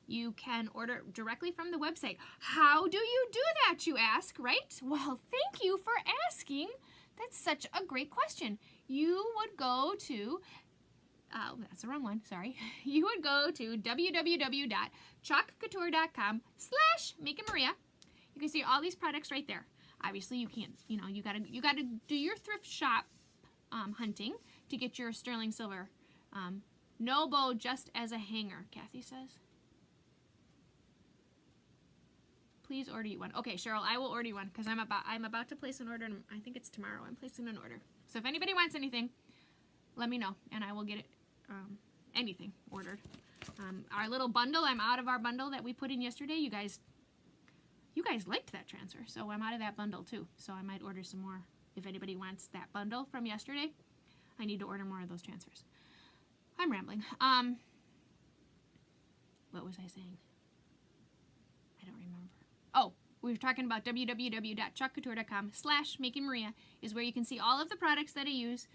you can order directly from the website. How do you do that, you ask, right? Well, thank you for asking. That's such a great question. You would go to, that's the wrong one, sorry. You would go to www.chalkcouture.com/MakeItMaria. You can see all these products right there. Obviously, you can't, you know, you gotta do your thrift shop hunting to get your sterling silver. No bow, just as a hanger, Kathy says. Please order you one. Okay, Cheryl, I will order you one because I'm about to place an order, and I think it's tomorrow. I'm placing an order. So if anybody wants anything, let me know, and I will get it, anything ordered. Our little bundle, I'm out of our bundle that we put in yesterday. You guys liked that transfer, so I'm out of that bundle too. So I might order some more. If anybody wants that bundle from yesterday, I need to order more of those transfers. I'm rambling. What was I saying? I don't remember. Oh, we were talking about www.chalkcouture.com/MakingMaria is where you can see all of the products that I use.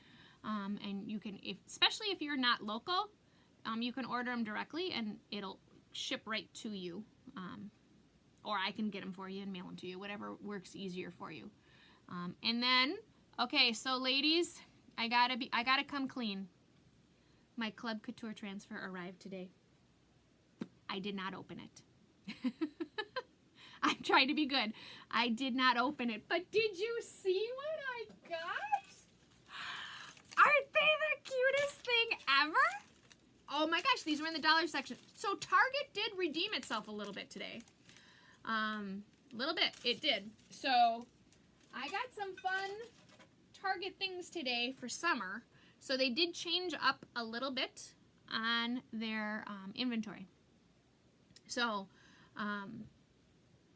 And you can, especially if you're not local, you can order them directly and it'll ship right to you. Or I can get them for you and mail them to you, whatever works easier for you. And then, okay, so ladies, I gotta come clean. My Club Couture transfer arrived today. I did not open it. I'm trying to be good. I did not open it, but did you see what I got? Aren't they the cutest thing ever? Oh my gosh, these were in the dollar section. So Target did redeem itself a little bit today. Little bit, it did. So I got some fun Target things today for summer. So they did change up a little bit on their inventory. So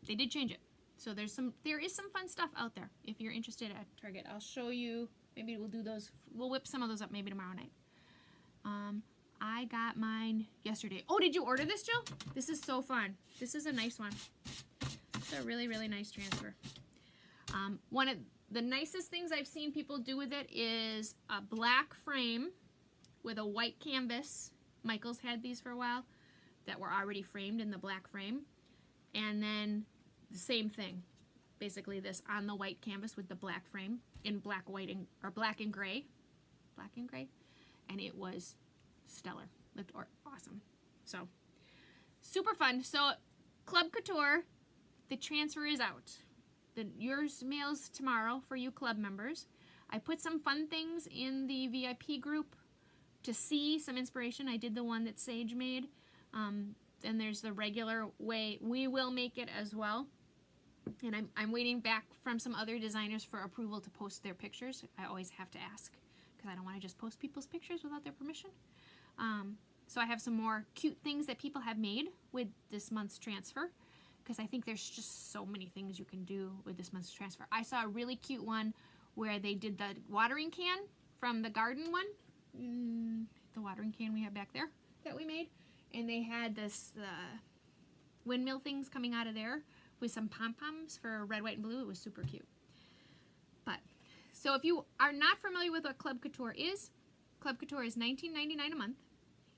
they did change it. So there is some fun stuff out there if you're interested at Target. I'll show you. Maybe we'll do those. We'll whip some of those up maybe tomorrow night. I got mine yesterday. Oh, did you order this, Jill? This is so fun. This is a nice one. It's a really, really nice transfer. One of the nicest things I've seen people do with it is a black frame with a white canvas. Michael's had these for a while that were already framed in the black frame. And then the same thing. Basically this on the white canvas with the black frame in black, white, or black and gray. Black and gray. And it was stellar. Looked awesome. So, super fun. So, Club Couture, the transfer is out. Yours mails tomorrow for you club members. I put some fun things in the VIP group to see some inspiration. I did the one that Sage made. Then there's the regular way. We will make it as well. And I'm waiting back from some other designers for approval to post their pictures. I always have to ask because I don't want to just post people's pictures without their permission. So I have some more cute things that people have made with this month's transfer, because I think there's just so many things you can do with this month's transfer. I saw a really cute one where they did the watering can from the garden one, the watering can we have back there that we made, and they had this windmill things coming out of there with some pom-poms for red, white, and blue. It was super cute. But so if you are not familiar with what Club Couture is $19.99 a month.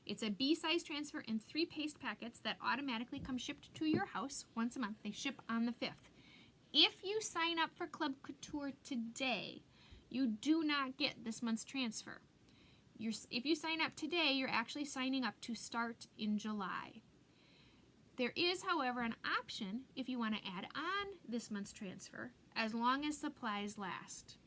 It's a B-size transfer in 3 paste packets that automatically come shipped to your house once a month. They ship on the 5th. If you sign up for Club Couture today, you do not get this month's transfer. If you sign up today, you're actually signing up to start in July. There is, however, an option if you want to add on this month's transfer, as long as supplies last.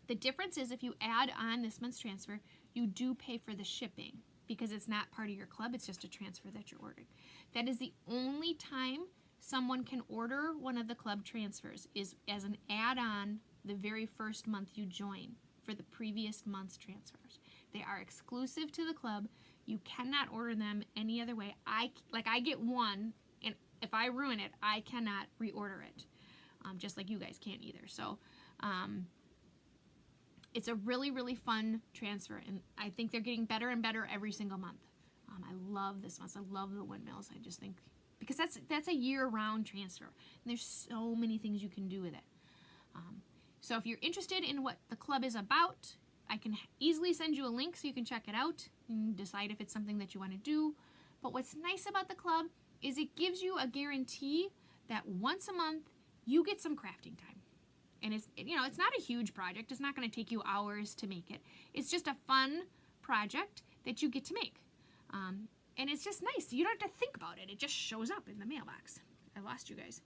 The difference is if you add on this month's transfer, you do pay for the shipping, because it's not part of your club, it's just a transfer that you're ordering. That is the only time someone can order one of the club transfers, is as an add-on the very first month you join for the previous month's transfers. They are exclusive to the club. You cannot order them any other way. I get one, and if I ruin it, I cannot reorder it, just like you guys can't either. So it's a really, really fun transfer, and I think they're getting better and better every single month. I love this one. I love the windmills. I just think, because that's a year-round transfer, and there's so many things you can do with it. So if you're interested in what the club is about, I can easily send you a link so you can check it out and decide if it's something that you want to do. But what's nice about the club is it gives you a guarantee that once a month you get some crafting time. And it's not a huge project. It's not going to take you hours to make it. It's just a fun project that you get to make. And it's just nice. You don't have to think about it. It just shows up in the mailbox. I lost you guys.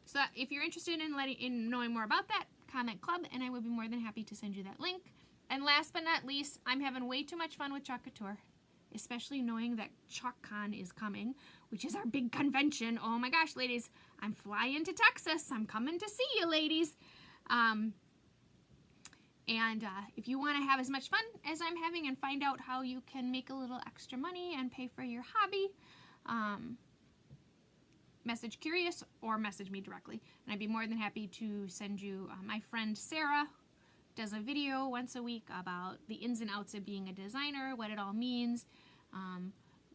So if you're interested in knowing more about that, comment club, and I would be more than happy to send you that link. And last but not least, I'm having way too much fun with Chalk Couture, especially knowing that ChalkCon is coming, which is our big convention. Oh my gosh, ladies, I'm flying to Texas. I'm coming to see you, ladies. If you want to have as much fun as I'm having and find out how you can make a little extra money and pay for your hobby, message Curious or message me directly, and I'd be more than happy to send you. My friend Sarah does a video once a week about the ins and outs of being a designer, what it all means,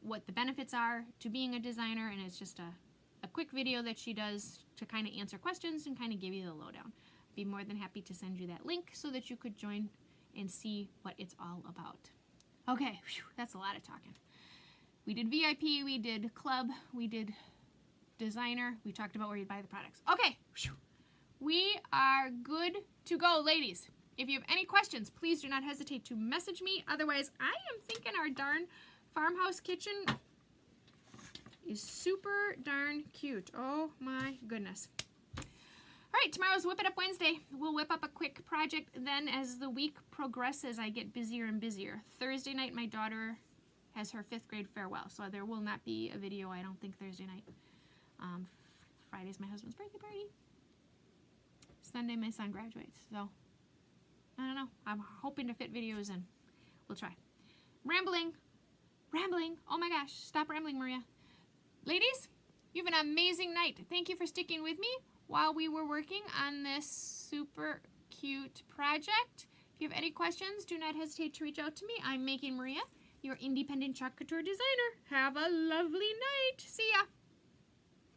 what the benefits are to being a designer, and it's just a quick video that she does to kind of answer questions and kind of give you the lowdown. I'd be more than happy to send you that link so that you could join and see what it's all about. Okay, whew, that's a lot of talking. We did VIP, we did club, we did designer, we talked about where you buy the products. Okay, whew, we are good to go, ladies. If you have any questions, please do not hesitate to message me. Otherwise, I am thinking our darn farmhouse kitchen is super darn cute. Oh my goodness. All right, tomorrow's Whip It Up Wednesday. We'll whip up a quick project. Then as the week progresses, I get busier and busier. Thursday night, my daughter has her 5th grade farewell, so there will not be a video, I don't think, Thursday night. Friday's my husband's birthday party. Sunday, my son graduates, so I don't know. I'm hoping to fit videos in. We'll try. Rambling. Oh my gosh, stop rambling, Maria. Ladies, you have an amazing night. Thank you for sticking with me while we were working on this super cute project. If you have any questions, do not hesitate to reach out to me. I'm Making Maria, your independent Chalk Couture designer. Have a lovely night. See ya.